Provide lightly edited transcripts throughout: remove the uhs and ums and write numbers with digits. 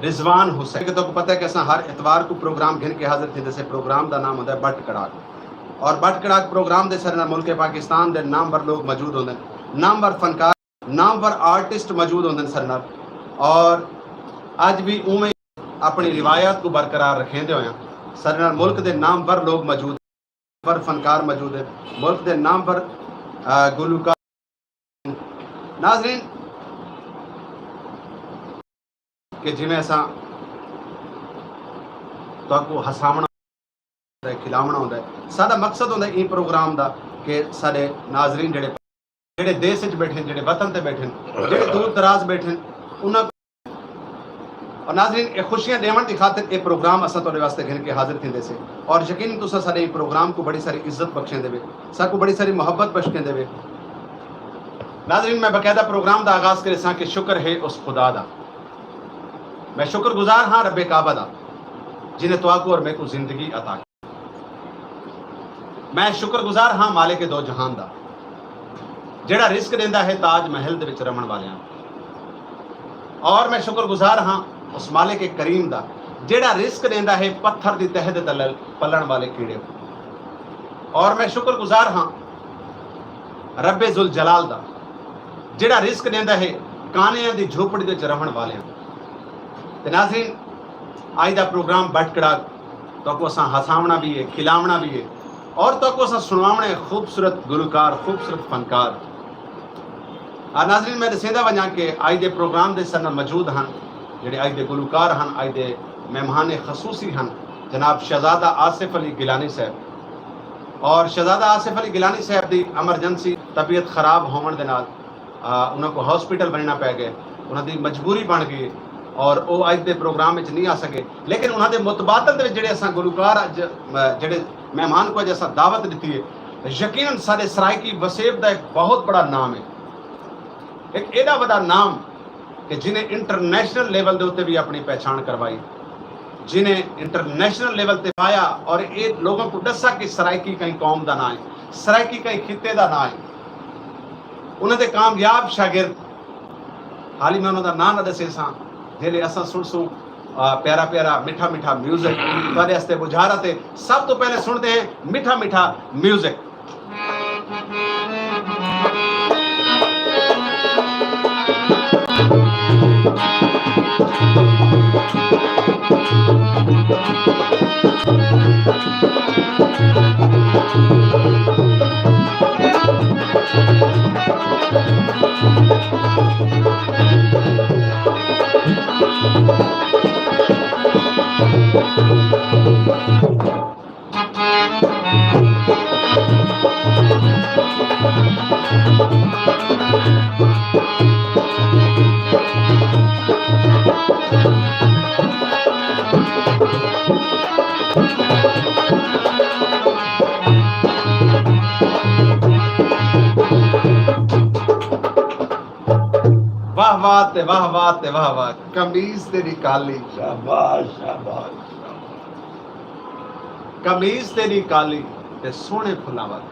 रिजवान हुसैन। तो पता है कि असा हर इतवार को प्रोग्राम गिन के हाजिर थे। जैसे प्रोग्राम का नाम होता है बट कड़ाक, और बट कड़ाक प्रोग्राम के सर मुल्क पाकिस्तान के नामवर लोग मौजूद होंगे, नामवर फनकार, नामवर आर्टिस्ट मौजूद होंगे सर नाल। और अज भी उवें अपनी रिवायत को बरकरार रखेंदे होए सर नाल मुल्क के नामवर लोग मौजूद, नामवर फनकार मौजूद है, मुल्क के नामवर गुलकार। नाज़रीन कि जिमें असा तो हसावना खिलावना होता है, साडा मकसद होता है इन प्रोग्राम का कि साडे नाजरीन जेडे देश बैठे, जेडे वतन से बैठे, जेडे दूर दराज बैठे, उन्होंने और नाजरीन खुशियां देवन की खातिर ये प्रोग्राम असा तुहाडे वास्ते गिन के हाजिर थींदे से। और यकीन तुसा साडे प्रोग्राम को बड़ी सारी इज्जत बख्शें देवे, साकू बड़ी सारी मोहब्बत बख्शें देवे। नाजरीन मैं बाकायदा प्रोग्राम का आगाज करे सा कि शुक्र है उस खुदा दा, मैं शुक्रगुजार हाँ रब्बे काबा दा जिन्हें तुआको और मेरे को जिंदगी अता की। मैं शुक्रगुजार हाँ मालिक के दो जहान दा जेड़ा रिस्क देंदा है ताज महल दे विच रमण वालियां। और मैं शुक्रगुजार हाँ उस मालिक के करीम दा जेड़ा रिस्क देंदा है पत्थर दी तह दे तले पलण वाले कीड़े। और मैं शुक्रगुजार हाँ रब्बे जुल जलाल दा जेड़ा रिस्क देंदा है कानियां दी झोपड़ी दे विच रहण वालियां। ते नाज़रीन आज का प्रोग्राम बट कड़ाक तो असा हसावना भी है, खिलावना भी है, और तो असा सुनवावना है खूबसूरत गुलकार, खूबसूरत फनकार। नाज़रीन मैं दसेंदा वजा कि आज के प्रोग्राम के सर मौजूद हैं जेडे आज के गुलकार हैं, आज के मेहमान खसूसी हैं जनाब शहजादा आसिफ अली गिलानी साहब। और शहजादा आसिफ अली गिलानी साहब की एमरजेंसी तबीयत खराब होने के नाल उन्होंने हॉस्पिटल बनना पै गए, उन्होंने मजबूरी बन गई और वो अज के प्रोग्राम में नहीं आ सके। लेकिन उन्होंने मुतबादल जे असा गुलकार अज जे मेहमान को अज असा दावत दी है, यकीनन सारे सरायकी वसेब का एक बहुत बड़ा नाम है, एक एडा बड़ा नाम कि जिन्हें इंटरनेशनल लेवल के उत्ते भी अपनी पहचान करवाई, जिन्हें इंटरनेशनल लेवल पर पाया और ये लोगों को दसा कि सरायकी कई कौम का ना है, सरायकी कई खिते का ना है। उन्होंने कामयाब शागिर्द हाल ही में उन्होंने नाम न दसे सा जेले असा सुन प्यारा प्यारा मीठा मीठा म्यूजिक तुहाडे वास्ते बुझा रहा थे। सब तो पहले सुनते हैं मीठा मीठा म्यूजिक। वाह वाह वाह वाह वाह वाह, कमीज तेरी काली, शाबाश शाबाश, कमीज तेरी काली ते सोहने फुल्लां वाली।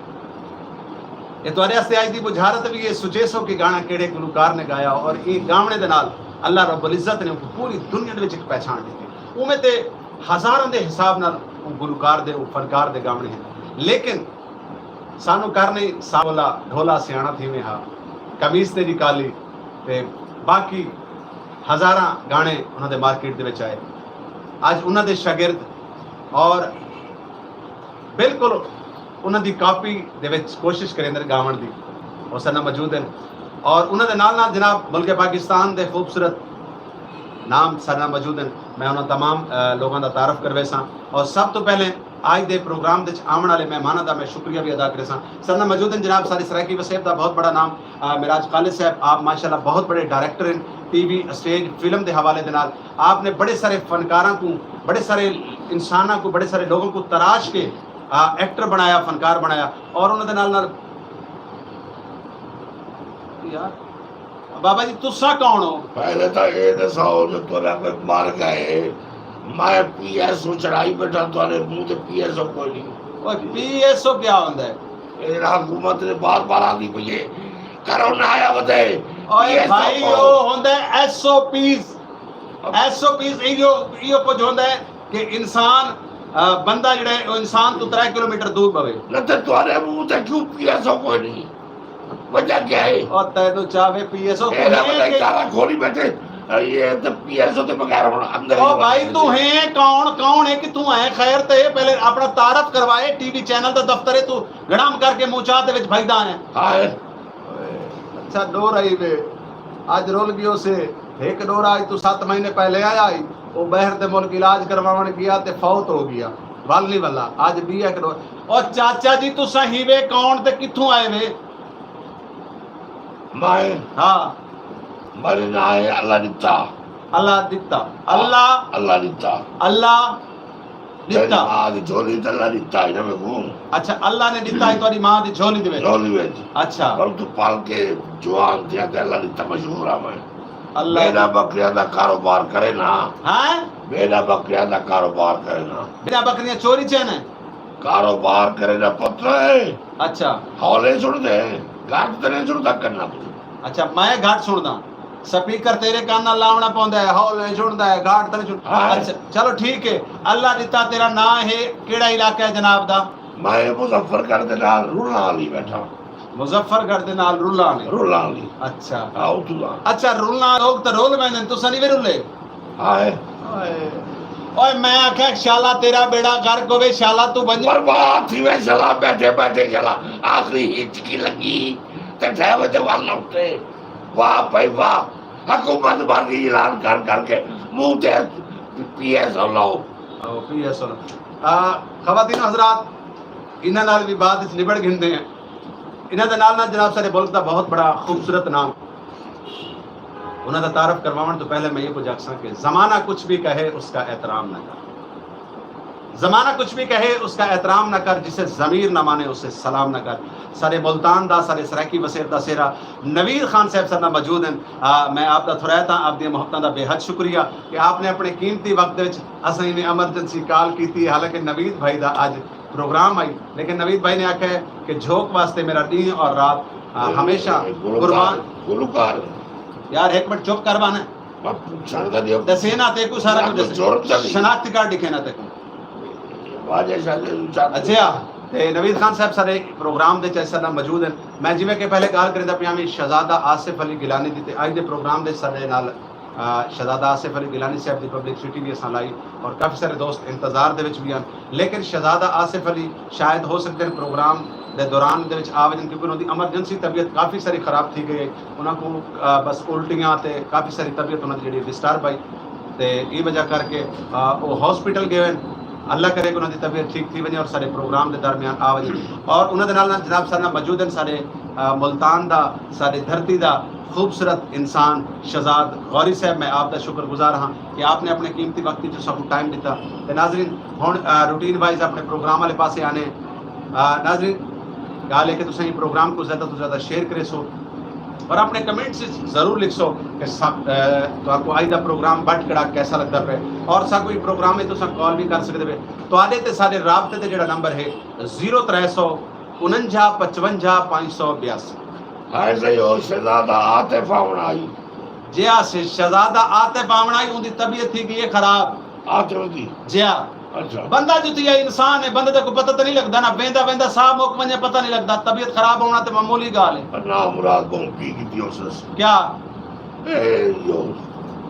ये तुहाडे वास्ते अज दी बुझारत भी है। सुचेसो कि गाना केड़े गुलकार ने गाया और ये गावने दे नाल अल्लाह रब्बुल इज्जत ने पूरी दुनिया दे विच एक पहचान दी। उमें ते हज़ारों के हिसाब नाल गुलकार दे फनकार दे गावने हैं, लेकिन सानू करने सावला ढोला सियाणा थी में हा कमीज तेरी काली ते बाकी हज़ारा गाने उन्होंने मार्केट दे विच आए। अज उन्होंने शागिर्द और बिल्कुल उन्होंने कॉपी दे विच कोशिश करें अंदर गावन की और सर मौजूद हैं। और उन्होंने नाल नाल जनाब मुल्क पाकिस्तान के खूबसूरत नाम सर मौजूद हैं। मैं उन्होंने तमाम लोगों का तारफ करवे सा और सब तो पहले आज के प्रोग्राम के आने वाले मेहमानों का मैं शुक्रिया भी अदा करे सा। सर मौजूद हैं जनाब सारी सरायकी वसेब का बहुत बड़ा नाम मिराज खालिद साहब। आप माशाल्लाह बहुत बड़े डायरेक्टर हैं, टीवी स्टेज फिल्म के हवाले के नाल आपने बड़े सारे फनकारों को, बड़े सारे इंसानों को, बड़े सारे लोगों को तराश के एक्टर बनाया, फनकार बनाया। और उन्होंने नाल यार बाबा जी तुसा कौन हो? पहले तो ये दसाओ जो तोरा पे मार गए, मैं पीएसओ चढ़ाई बैठा, तोरे मुंह ते पीएसओ कोई नहीं। ओए पीएसओ क्या होता है? ये हुकूमत ने बार बार आंदी पई है, करो ना आया बते। ओए भाई वो होता है एसओपीज, SOPs इहो कुछ होंदा है कि इंसान बंदा जिहड़ा है इंसान तो 3 किलोमीटर दूर पवे न तो तुम्हारे मुंह से क्यों PSO कोई नहीं, वजह क्या है? और तैनू चाहे PSO तेरा बताई ताला खोली बैठे ये तो PSO ते बगैर होना अंदर ओ भाई तू है कौन है कि तू है खैर ते पहले अपना तारफ करवाए टीवी चैनल दा दफ्तर है तू गड़ाम करके मुंह दे विच भजदा है। हाय अच्छा डोर आई वे आज रोल गयो से एक डोर आई तू 7 महीने पहले आया आई वो बहर दे मुल्क इलाज करवावन गया ते फौत हो गया वाली वाला आज भी एक डोर। और चाचा जी तू सही वे कौन ते किथों आए वे? मैं हाँ मेरे ना है अल्लाह दिता अल्लाह दिता अल्लाह अल्लाह दिता दिता आज झोली ते अल्लाह दिता है मैं हूं। अच्छा अल्लाह ने दिता है तुम्हारी मां दी झोली दे विच। झोली में अच्छा पर तू पाल के जवान थे ते अल्लाह दिता मशहूर है मैं अल्लाह बेड़ा बकरियां दा कारोबार करे ना हैं बेड़ा बकरियां दा कारोबार करे ना बिना बकरियां चोरी चैन है कारोबार करे ना पत्र है। अच्छा हौले सुन दे गाट ते नहीं सुनदा करना तू। अच्छा मैं घाट सुनदा स्पीकर तेरे कान नाल लावना पौंदा है हौले सुनदा है घाट ते नहीं सुन। हाँ। अच्छा चलो ठीक है अल्लाह दिता तेरा नाम है केड़ा इलाका है जनाब दा? मैं मुजफ्फरगढ़ दे नाल रुलाली बैठा मुजफ्फरगढ़ दे नाल रुलानी रुलाली अच्छा आओ तू आ अच्छा रुलना लोग तो रोल में तू सनी वे रुले हाय ओए मैं आख्या शाला तेरा बेड़ा गर्क होवे शाला तू बन बर्बाद थी वे चला बैठे बैठे चला आखिरी हिचकी लगी ते ठे बजे वाला उठे वाह भाई वाह हुकूमत बागी ऐलान कर करके मुंह ते PSO लाओ PSO खवातीन हजरात इन्हां नाल भी बात इच निबड़ गिनदे हैं इन्हां दे नाल जनाब सारे मुल्क दा बहुत बड़ा खूबसूरत नाम उन्हां दा तारफ करवावन तो पहले मैं ये कुछ आखसां कि जमाना कुछ भी कहे उसका एहतराम न कर जमाना कुछ भी कहे उसका एहतराम न कर जिसे ज़मीर न माने उसे सलाम न कर। सारे मुल्तान दा सारे सराकी वसेर दा सेरा नवीर खान साहब सर मौजूद हैं। मैं आप दा थोड़ा था आप दी मोहब्बतां दा बेहद शुक्रिया कि आपने अपने कीमती वक्त विच असां इन्हें एमरजेंसी कॉल की हालांकि नवीद भाई दा आज प्रोग्राम आई लेकिन नवीद भाई ने आख्या है कि झोंक वास्ते मेरा दिन और रात हमेशा कुर्बान गुलकार यार एक मिनट चुप करवाना मैं पूछण दा दियो दसे ना ते को सारा कुछ शनाख्ती कार्ड दिखे ना ते को वाजे शाले अच्छा ते नवीद खान साहब सारे प्रोग्राम दे च सर मौजूद हैं। मैं जिवें कि पहले गल करदा पिया मैं शहजादा आसिफ अली गिलानी दी ते अज दे प्रोग्राम दे साडे नाल शहजादा आसिफ अली गिलानी साहब की पब्लिसिटी भी असां लाई और काफ़ी सारे दोस्त इंतजार दे विच भी हैं लेकिन शहजादा आसिफ अली शायद हो सकते हैं प्रोग्राम दे दौरान दे विच आ वजन क्योंकि उन्होंने एमरजेंसी तबीयत काफ़ी सारी खराब थी गई उन्होंने को बस उल्टियाँ ते काफ़ी सारी तबीयत उन्होंने जी डिस्टर्ब आई तो ये वजह करके वो हॉस्पिटल गए अल्लाह करे कि उन्होंने तबीयत ठीक थी वजे और सारे प्रोग्राम के दरमियान आ वजे और उन्होंने नाल जनाब सारे मौजूद हैं सारे मुल्तान दा सारे धरती दा खूबसूरत इंसान शहजाद गौरी साहब मैं आपका शुक्रगुजार हाँ कि आपने अपने कीमती वक्त जो सब टाइम दिता। तो नाजरीन हुण रूटीन वाइज अपने प्रोग्राम वाले पासे आने नाजरीन गल है कि तुम ये प्रोग्राम को ज़्यादा तो ज़्यादा शेयर करे सो और अपने कमेंट्स जरूर लिख सो कि तो अज का प्रोग्राम बट कड़ा कैसा लगता पे और सा कोई प्रोग्राम है तो कॉल भी कर सकते पे तो सारे राबते ते जो नंबर है 0349 55 582 हाय सही हो शहजादा आतिफ आवना आई जी हाँ शहजादा आतिफ आवना आई उनकी तबीयत थी कि ये खराब आतिफ दी जी हाँ अच्छा बंदा जो थी इंसान है बंदे को पता तो नहीं लगता ना वेंदा वेंदा साहब मुक वने पता नहीं लगता तबीयत खराब होना तो मामूली गाल है ना मुराद को पी की दियोसस क्या ए यो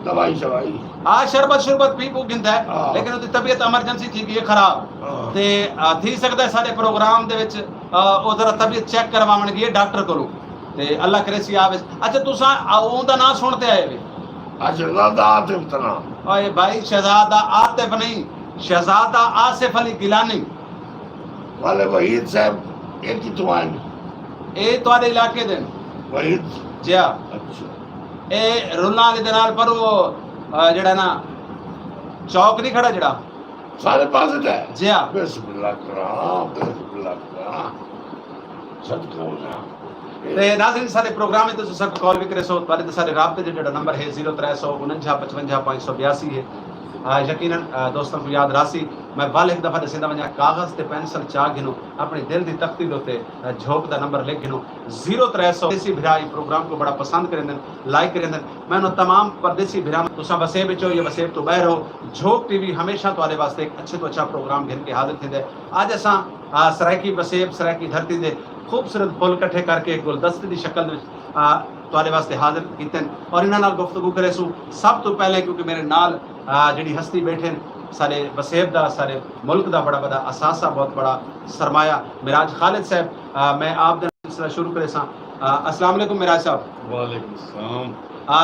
दवाई शवाई हाँ शरबत शुरबत पी पू गिंदा है लेकिन उसकी तबीयत एमरजेंसी थी कि ये खराब ते थी सकता है सारे प्रोग्राम दे विच ओ जरा तबीयत चेक करवावन गई डॉक्टर कोलों ते अल्लाह करे सी आवे। अच्छा तुसा ओंदा नाम सुनते आए वे शहजादा आतिफ तना ओए भाई शहजादा आतिफ नहीं शहजादा आसिफ अली गिलानी वाले वहीद साहब एक ही तो आए ए तुम्हारे इलाके दे वहीद जी हाँ अच्छा ए रुलना दे नाल पर वो जड़ा ना चौक नहीं खड़ा जड़ा सारे पास है जी हाँ बिस्मिल्लाह करा सदका हो जा ते नाज़रीन सारे प्रोग्राम में तो सब कॉल भी करे सो पर सारे राब्ते जो जड़ा नंबर है 0349 55 582 है यकीनन दोस्तों को याद रासी मैं बल एक दफ़ा दसींदा वञा कागज़ ते पेंसिल चा गिनो अपनी दिल दी तख्ती दे उत्ते झोंक दा नंबर लिख गिनो 0300 देसी भिरा प्रोग्राम को बड़ा पसंद करेंदन लाइक करेंदन मैं उन्होंने तमाम परदेसी भिरा तुसा वसेब विच हो या वसेब तो बाहर हो झोंक टीवी हमेशा तुहाडे वास्ते एक अच्छे तो अच्छा प्रोग्राम घिन के हाजिर थींदे अज असां सराइकी वसेब सराइकी धरती दे खूबसूरत फुल इकट्ठे करके एक गुलदस्ते की शक्ल में तुहाडे वास्ते हाजिर कीते और इन्हां नाल गुफ्तगू करेसूं सब तो पहले क्योंकि मेरे नाल जिहड़ी हस्ती बैठे सारे वसेब दा सारे मुल्क दा बड़ा बड़ा असासा बहुत बड़ा सरमाया मिराज खालिद साहब मैं आप दे सिलसिला शुरू करे सां अस्सलाम वालेकुम मिराज साहब वालेकुम सलाम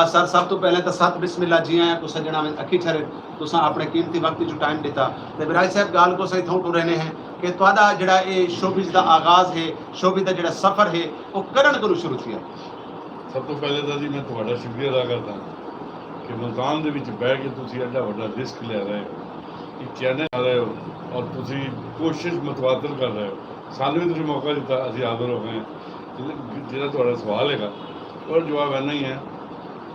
सर सब तो पहले तो सत बिस्मिल्लाह जी आया को सजना में अखी ठहरे तुसा अपने कीमती वक्त जो टाइम दिता ते मिराज साहब गाल को सही थों टू रहने हैं कि तुहाडा जिहड़ा ये शोबिज दा आगाज है शोबिज दा जिहड़ा सफर है वो करण करू शुरू किया ਸਭ ਤੋਂ ਪਹਿਲੇ ਤਾਂ ਜੀ ਮੈਂ ਤੁਹਾਡਾ ਸ਼ੁਕਰੀਆ ਅਦਾ ਕਰਦਾ ਕਿ ਮੁਲਤਾਨ ਦੇ ਵਿੱਚ ਬਹਿ ਕੇ ਤੁਸੀਂ ਐਡਾ ਵੱਡਾ ਰਿਸਕ ਲੈ ਰਹੇ ਹੋ ਇੱਕ ਚੈਨਲ ਆ ਰਹੇ ਹੋ ਔਰ ਤੁਸੀਂ ਕੋਸ਼ਿਸ਼ ਮਤਵਾਦਰ ਕਰ ਰਹੇ ਹੋ ਸਾਨੂੰ ਵੀ ਤੁਸੀਂ ਮੌਕਾ ਦਿੱਤਾ ਅਸੀਂ ਹਾਜ਼ਰ ਹੋ ਗਏ ਹਾਂ। ਜਿਹੜਾ ਤੁਹਾਡਾ ਸਵਾਲ ਹੈਗਾ ਉਹਦਾ ਜਵਾਬ ਇੰਨਾ ਹੀ ਹੈ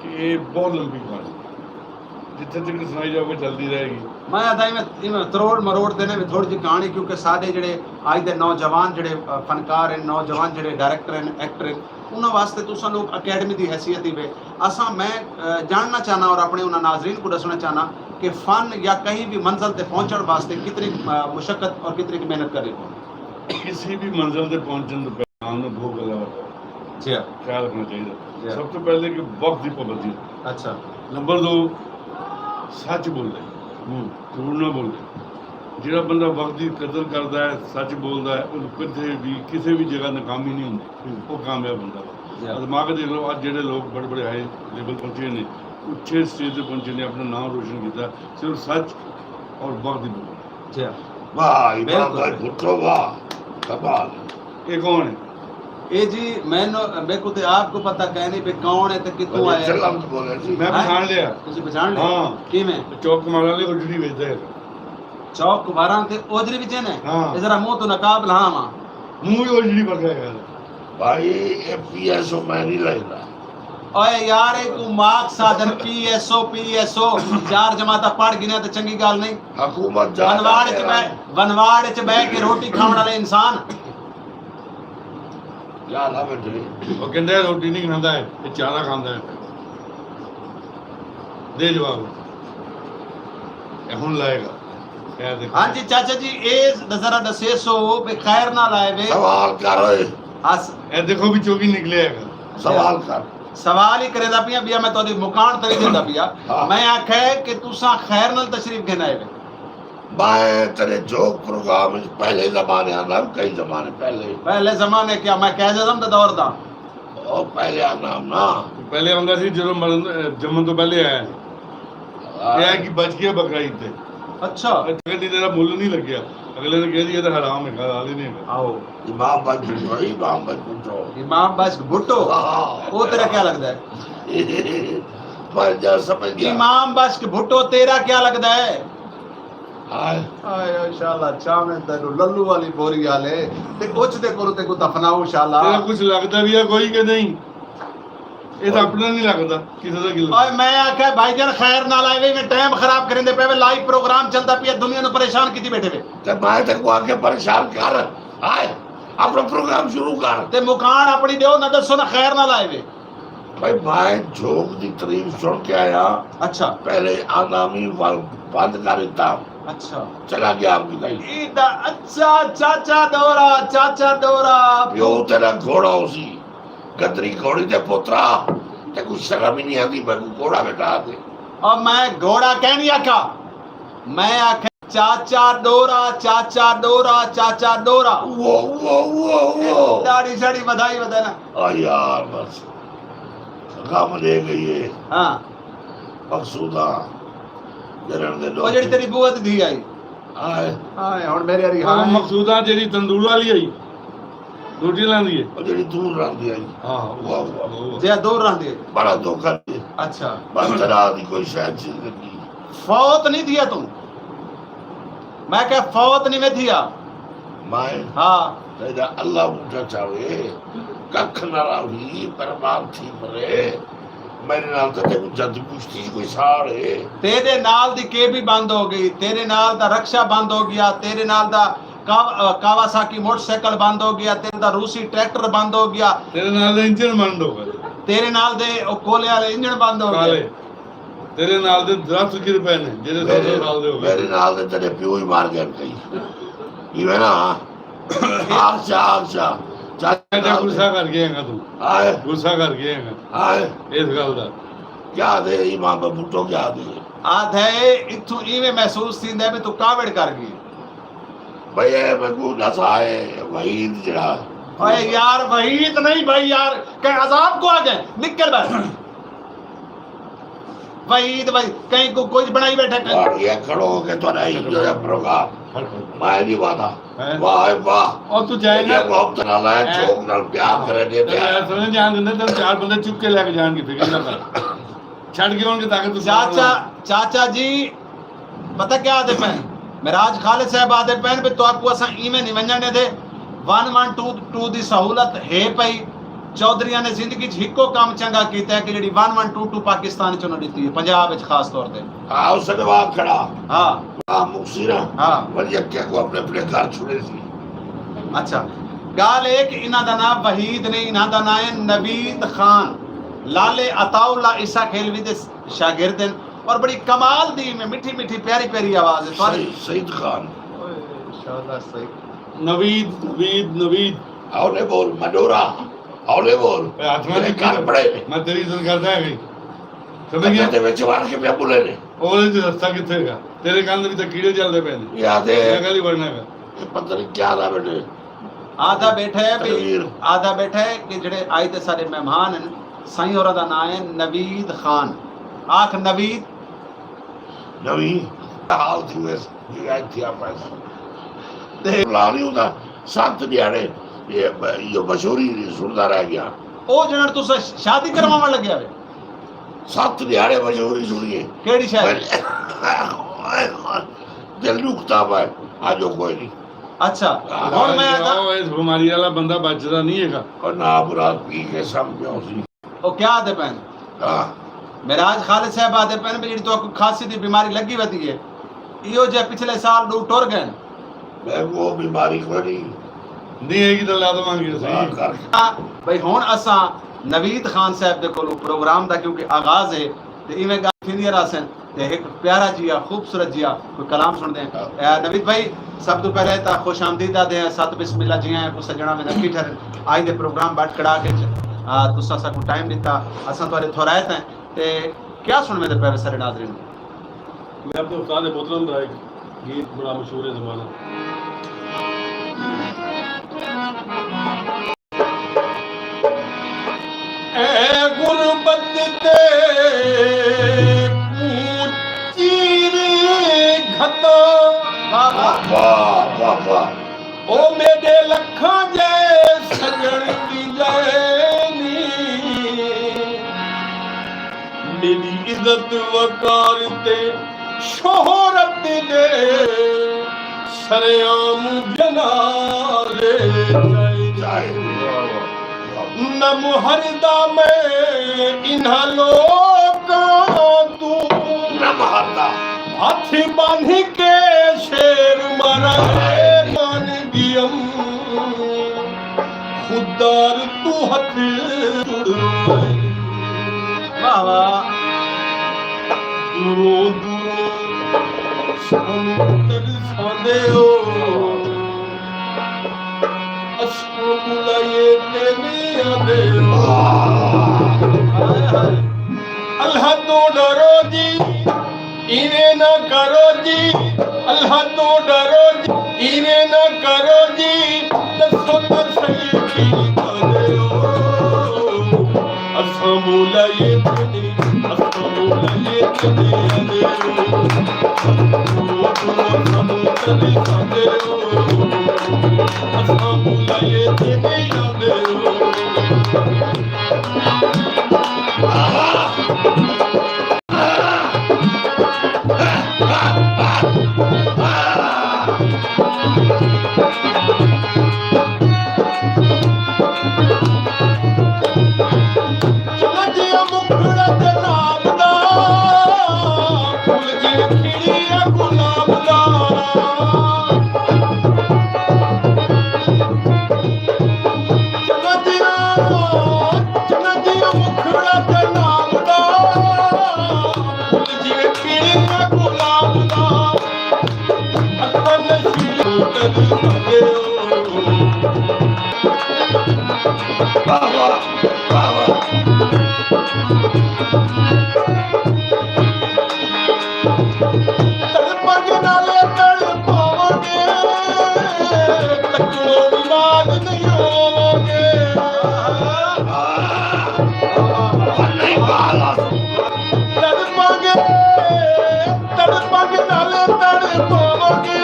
ਕਿ ਇਹ ਬਹੁਤ ਲੰਬੀ ਕਹਾਣੀ ਜਿੱਥੇ ਤੱਕ ਸੁਣਾਈ ਜਾਓਗੇ ਚੱਲਦੀ ਰਹੇਗੀ मैं अदा इवें तरोड़ मरोड़ देने में थोड़ी जी कहानी क्योंकि साडे जिहड़े अज दे नौजवान जिहड़े फनकार हैं नौजवान जिहड़े डायरैक्टर हैं एक्टर हैं उन्होंने वास्ते तुसां लोग अकैडमी की हैसियत ही असा मैं जानना चाहना और अपने उन्होंने नाजरीन को दसना चाहना कि फ़न या कहीं भी मंजिल तक पहुँचने वास्ते कितनी मुशक्क़त और कितनी मेहनत करनी पड़ती ਕਿਸੇ ਵੀ ਮੰਜ਼ਿਲ ਤੇ ਪਹੁੰਚਣ ਤੋਂ ਪਹਿਲਾਂ ਨੂੰ ਦੋ ਗੱਲਾਂ ਦਾ जी ਖਿਆਲ ਰੱਖਣਾ ਚਾਹੀਦਾ ਸਭ ਤੋਂ ਪਹਿਲੇ ਕਿ ਵਕਤ ਦੀ ਪਾਬੰਦੀ अच्छा ਨੰਬਰ 2 ਸੱਚ ਬੋਲਣਾ ਝੂਠ ਨਾ ਬੋਲਦੇ ਜਿਹੜਾ ਬੰਦਾ ਵਕਤ ਦੀ ਕਦਰ ਕਰਦਾ ਹੈ ਸੱਚ ਬੋਲਦਾ ਹੈ ਉਹਨੂੰ ਕਿਤੇ ਵੀ ਕਿਸੇ ਵੀ ਜਗ੍ਹਾ ਨਾਕਾਮੀ ਨਹੀਂ ਹੁੰਦੀ ਉਹ ਕਾਮਯਾਬ ਹੁੰਦਾ ਹੈ ਦਿਮਾਗ ਦੇਖ ਲਓ ਅੱਜ ਜਿਹੜੇ ਲੋਕ ਬੜੇ ਬੜੇ ਹਾਈ ਲੈਵਲ ਪਹੁੰਚੇ ਨੇ ਉੱਚੇ ਸਟੇਜ ਤੇ ਪਹੁੰਚੇ ਨੇ ਆਪਣਾ ਨਾਮ ਰੋਸ਼ਨ ਕੀਤਾ ਸਿਰਫ ਸੱਚ ਔਰ ਵਕਤ ਦੀ ਬੋਲ जी वाह इमाम भाई भुट्टो वाह कमाल ਇਹ ਕੌਣ ਹੈ ये जी मैंने मेरे को तो आपको पता कहने पे कौन है तो कितों आया सलाम बोले जी ਮੈਂ ਪਛਾਣ ਲਿਆ तुसी पहचान ले हाँ। किवें ਚੌਕ ਕਮਾਲ ਵਾਲੇ ਉਜੜੀ ਵੇਚਦਾ ਹੈ चौक कुबारा ते ओजरी विच ने हाँ। ये जरा मुंह तो नकाब लावा ਮੂੰਹ ਹੀ ਉਜੜੀ ਵਰਗਾ ਹੈ भाई ये पीएसओ मैं नहीं लगता ओए यार एक मार्क साधन पीएसओ चार जमाता पढ़ गिने तो चंगी गाल नहीं हुकूमत वनवाड़ च बैठ के रोटी खाने वाले इंसान क्या ना बेटे ਉਹ ਕਹਿੰਦਾ ਰੋਟੀ ਨਹੀਂ ਖਾਂਦਾ ਹੈ ਇਹ ਚਾਰਾ ਖਾਂਦਾ ਹੈ ਦੇ ਜਵਾਬ ਇਹ ਹੁਣ ਲਾਏਗਾ ਇਹ ਦੇਖੋ हाँ जी चाचा जी ए जरा दसे सो बे खैर ना लाए वे सवाल कर हस ਇਹ ਦੇਖੋ ਵੀ ਚੋਗੀ ਨਿਕਲਿਆ ਹੈਗਾ सवाल कर सवाल ही करेदा पिया बिया मैं तोदी मुकान तरी देंदा पिया हाँ। मैं आखे कि तुसा खैर नाल तशरीफ घेना है मैं तेरे जोक प्रोग्राम में पहले जमाने आना कई जमाने पहले जमाने क्या मैं कह जदम दा दौर दा और पहले आना ना ਪਹਿਲੇ ਆਉਂਦਾ ਸੀ ਜਦੋਂ ਜੰਮਣ ਤੋਂ ਪਹਿਲੇ ਆਇਆ ਇਹ ਹੈ ਕਿ ਬਚ ਗਿਆ ਬਕਰਾ ਈਦ ਤੇ अच्छा ਕਹਿੰਦੀ ਤੇਰਾ ਮੁੱਲ ਨਹੀਂ ਲੱਗਿਆ ਅਗਲੇ ਨੇ ਕਹਿ ਦਿਆ ਤਾਂ ਹਰਾਮ ਹੈ ਹਲਾਲ ਹੀ नहीं है आओ इमाम भाई भुट्टो इमाम भाई भुट्टो इमाम बस भुट्टो हाँ। वो तेरा क्या लगता है पर जा समझ गया इमाम बस भुट्टो तेरा क्या लगता है हाय आय इंशाल्लाह चावे तेनु लल्लू वाली बोरी वाले ते कुछ दे कोल ते को दफनाओ इंशाल्लाह ਤੇਰਾ ਕੁਝ ਲੱਗਦਾ ਵੀ ਹੈ ਕੋਈ ਕਿ ਨਹੀਂ ਇਹ ਤਾਂ ਆਪਣਾ ਨਹੀਂ ਲੱਗਦਾ ਕਿਸੇ ਦਾ ਗਿਲ ओए मैं आखे भाईजान खैर ना लाए वे मैं टाइम खराब करेंदे पे लाइव प्रोग्राम चलदा पिया दुनिया नु परेशान कीती बैठे वे ते मैं ते को आके परेशान कर हाय अपना प्रोग्राम शुरू कर ते मुकान अपनी देओ ना दसो ना खैर ना लाए वे भाई मैं जोक दी तारीफ सुन के आया अच्छा पहले आगामी वाल बंद कर देता अच्छा चला गया आपकी कहीं इदा अच्छा चाचा दौरा प्यो तेरा घोड़ा उसी गदरी घोड़ी ते पुत्रा ते कुछ शर्म ही नहीं आती मैं घोड़ा बेटा दे और मैं घोड़ा कह नहीं आखा मैं आखे चाचा डोरा वो दाढ़ी शाड़ी बधाई बताना आ यार बस गम ले गई है हाँ मकसूदा जरन दे वो जेड़ी तेरी बुआ दी आई आए हां हुन मेरे हरी ਹਾਂ ਮਕਸੂਦਾ ਜਿਹੜੀ ਤੰਦੂਰ ਵਾਲੀ ਆਈ ਰੋਟੀ ਲਾਂਦੀ ਹੈ ਉਹ ਜਿਹੜੀ ਦੂਰ ਰਹਿੰਦੀ ਹੈ ਹਾਂ ਵਾਹ जे दूर रहंदी बड़ा धोखा दे अच्छा बस तेरा दी कोई शायद चीज नहीं फौत नहीं दिया तुम मैं कह फौत नहीं में दिया मैं हाँ तेरा अल्लाह मुझे चाहे कख न रही बर्बाद थी परे मेरे नाल तो देखो जद कुश्ती च कोई साड़ है तेरे नाल दी के भी बंद हो गई, तेरे नाल दा रक्षा बंद हो गया, तेरे नाल दा कावासाकी मोटरसाइकिल बंद हो गया, तेरे दा रूसी ट्रैक्टर बंद हो गया, तेरे नाल दे इंजन बंद हो गए, तेरे नाल दे कोले वाले इंजन बंद हो काले गए, तेरे नाल दे दरख्त गिर पे ने जेडे 100 साल दे हो गए। मेरे नाल दे तेरे प्यो ही मार गए कई इवे ना अच्छा क्या गुस्सा कर गया है तू, आए गुस्सा कर गया है आए इस गल दा। क्या दे इमाम बूटो क्या दे आधे इथों इवे महसूस थींदा भी तू कावड़ कर गई। भैया मैं नसाए वहीद जड़ा ओए यार वहीद नहीं भाई यार, कहीं अजाब को आ गए निकल बाहर। वहीद भाई कहीं को कुछ बनाई बैठा कहीं। और ये खड़ो के तो नहीं जो प्रोग्राम मैं नहीं वादा हैं? वाह वाह और तू जाएगा ये मोहब्बत नाल है हैं? चौक नाल प्यार करे दे समझ जान दिंदे ते चार बंदे चुप के लेके जाणगे, फिक्र ना कर, छड़ के उनके ताकत तू चाचा जी पता क्या आदे पैन मेराज खालिद साहब आदे पैन भी तो आपको असा इवें नहीं वंजने दे 1122 दी सहूलत है पई। चौधरिया ने जिंदगी च हिको काम चंगा कीता है कि जेडी 1122 पाकिस्तान च उन्होंने दी है, पंजाब विच खास तौर पे। हां उस नवाब खड़ा हां हां मुक्सीरा हां वलिया क्या को अपने अपने घर छुड़े सी अच्छा गाल एक इना दा नाम वहीद नहीं, इना दा नाम है नवीद खान, लाले अताउल्ला ईसा खेलवी दे शागिर्द हैं और बड़ी कमाल दी में मीठी मीठी प्यारी प्यारी आवाज है तुम्हारी। सईद खान इंशाल्लाह सही नवीद नवीद नवीद औले बोल मडोरा औले बोल हाथ में मेरे घर पड़े मैं तेरी इज्जत करदा है गई समझ मैं गया ते विच वार के पे बोले ने और जो रास्ता किथे हैगा तेरे कान भी तो कीड़े चलदे पे ने, याद है मैं गली बढ़ना है। ये पता नहीं क्या था बेटे आधा बैठा है भी तकबीर। आधा बैठा है कि जेड़े आए थे सारे मेहमान हैं साईं होरा दा नाम है नवीद खान। आख नवीद नवी हाल थी वैसे ये आई थी आप ऐसे लानी होता सात दिहाड़े ये मशहूरी सुनता रह गया ओ जणा तू शादी करवावन लग्या वे सात दिहाड़े मशहूरी सुनिए केड़ी शादी? दिल दुखता है आज कोई नहीं अच्छा हुन मैं आदा जाओ, इस बीमारी वाला बंदा बचदा नहीं हैगा। और ना बुरात पी के समझो सी ओ क्या आदे पैन हाँ मेराज खालिद साहब आदे पैन भी जेड़ी तो खांसी दी बीमारी लगी वती है इयो जे पिछले साल दो टुर गए मैं वो बीमारी को नहीं नहीं हैगी तो ला दवांगे सही। कर भाई हुन असा नवीद खान साहब दे कोल प्रोग्राम दा क्योंकि आगाज है ते इवें गल थींदी रासन ते एक प्यारा जिया खूबसूरत जिया कोई कलाम सुन दे। नवीद भाई सब तो पहले ता खुश आमदीदा दे सत बिस्मिल्लाह जिया को सजना में नकी ठर आज दे प्रोग्राम बाट कड़ा के तुसा सा को टाइम दिता असा तोरे थोरायत है ते क्या सुन में दे पे सारे नाज़रीन मैं अपने उस्ताद मोहतरम का एक गीत बड़ा मशहूर है ज़माना ए गुरबत ते पूचीर घत वाह वाह वाह ओ मेरे लखां जे सजण दी जैनी मेरी इज्जत वकार ते शोहरत दे सरेआम जनारे जाए न मुहरदा में इन्हा लोकां तू न मारता हाथ बांध के शेर मरे मान दियम खुदार तू हथ वाह वाह दूरों दूरों समुंदर सादे हो असमुलाये तेने आदे हो अल्लाह तो डरो जी इन्हें न करो जी अल्लाह तो डरो जी इन्हें न करो जी दसो तो सही की आदे हो असमुलाये तेने आदे हो समुंदर सादे हो असमुलाये तेने आदे हो समझिया मुखड़ा ਤੜਪਾਂਗੇ ਨਾਲੇ ਤੜਪਾਵਾਂਗੇ ਤੱਕੋ ਦੀ ਬਾਤ ਨਹੀਂ ਹੋਵਾਂਗੇ नहीं बाला ਤੜਪਾਂਗੇ ਨਾਲੇ ਤੜਪਾਵਾਂਗੇ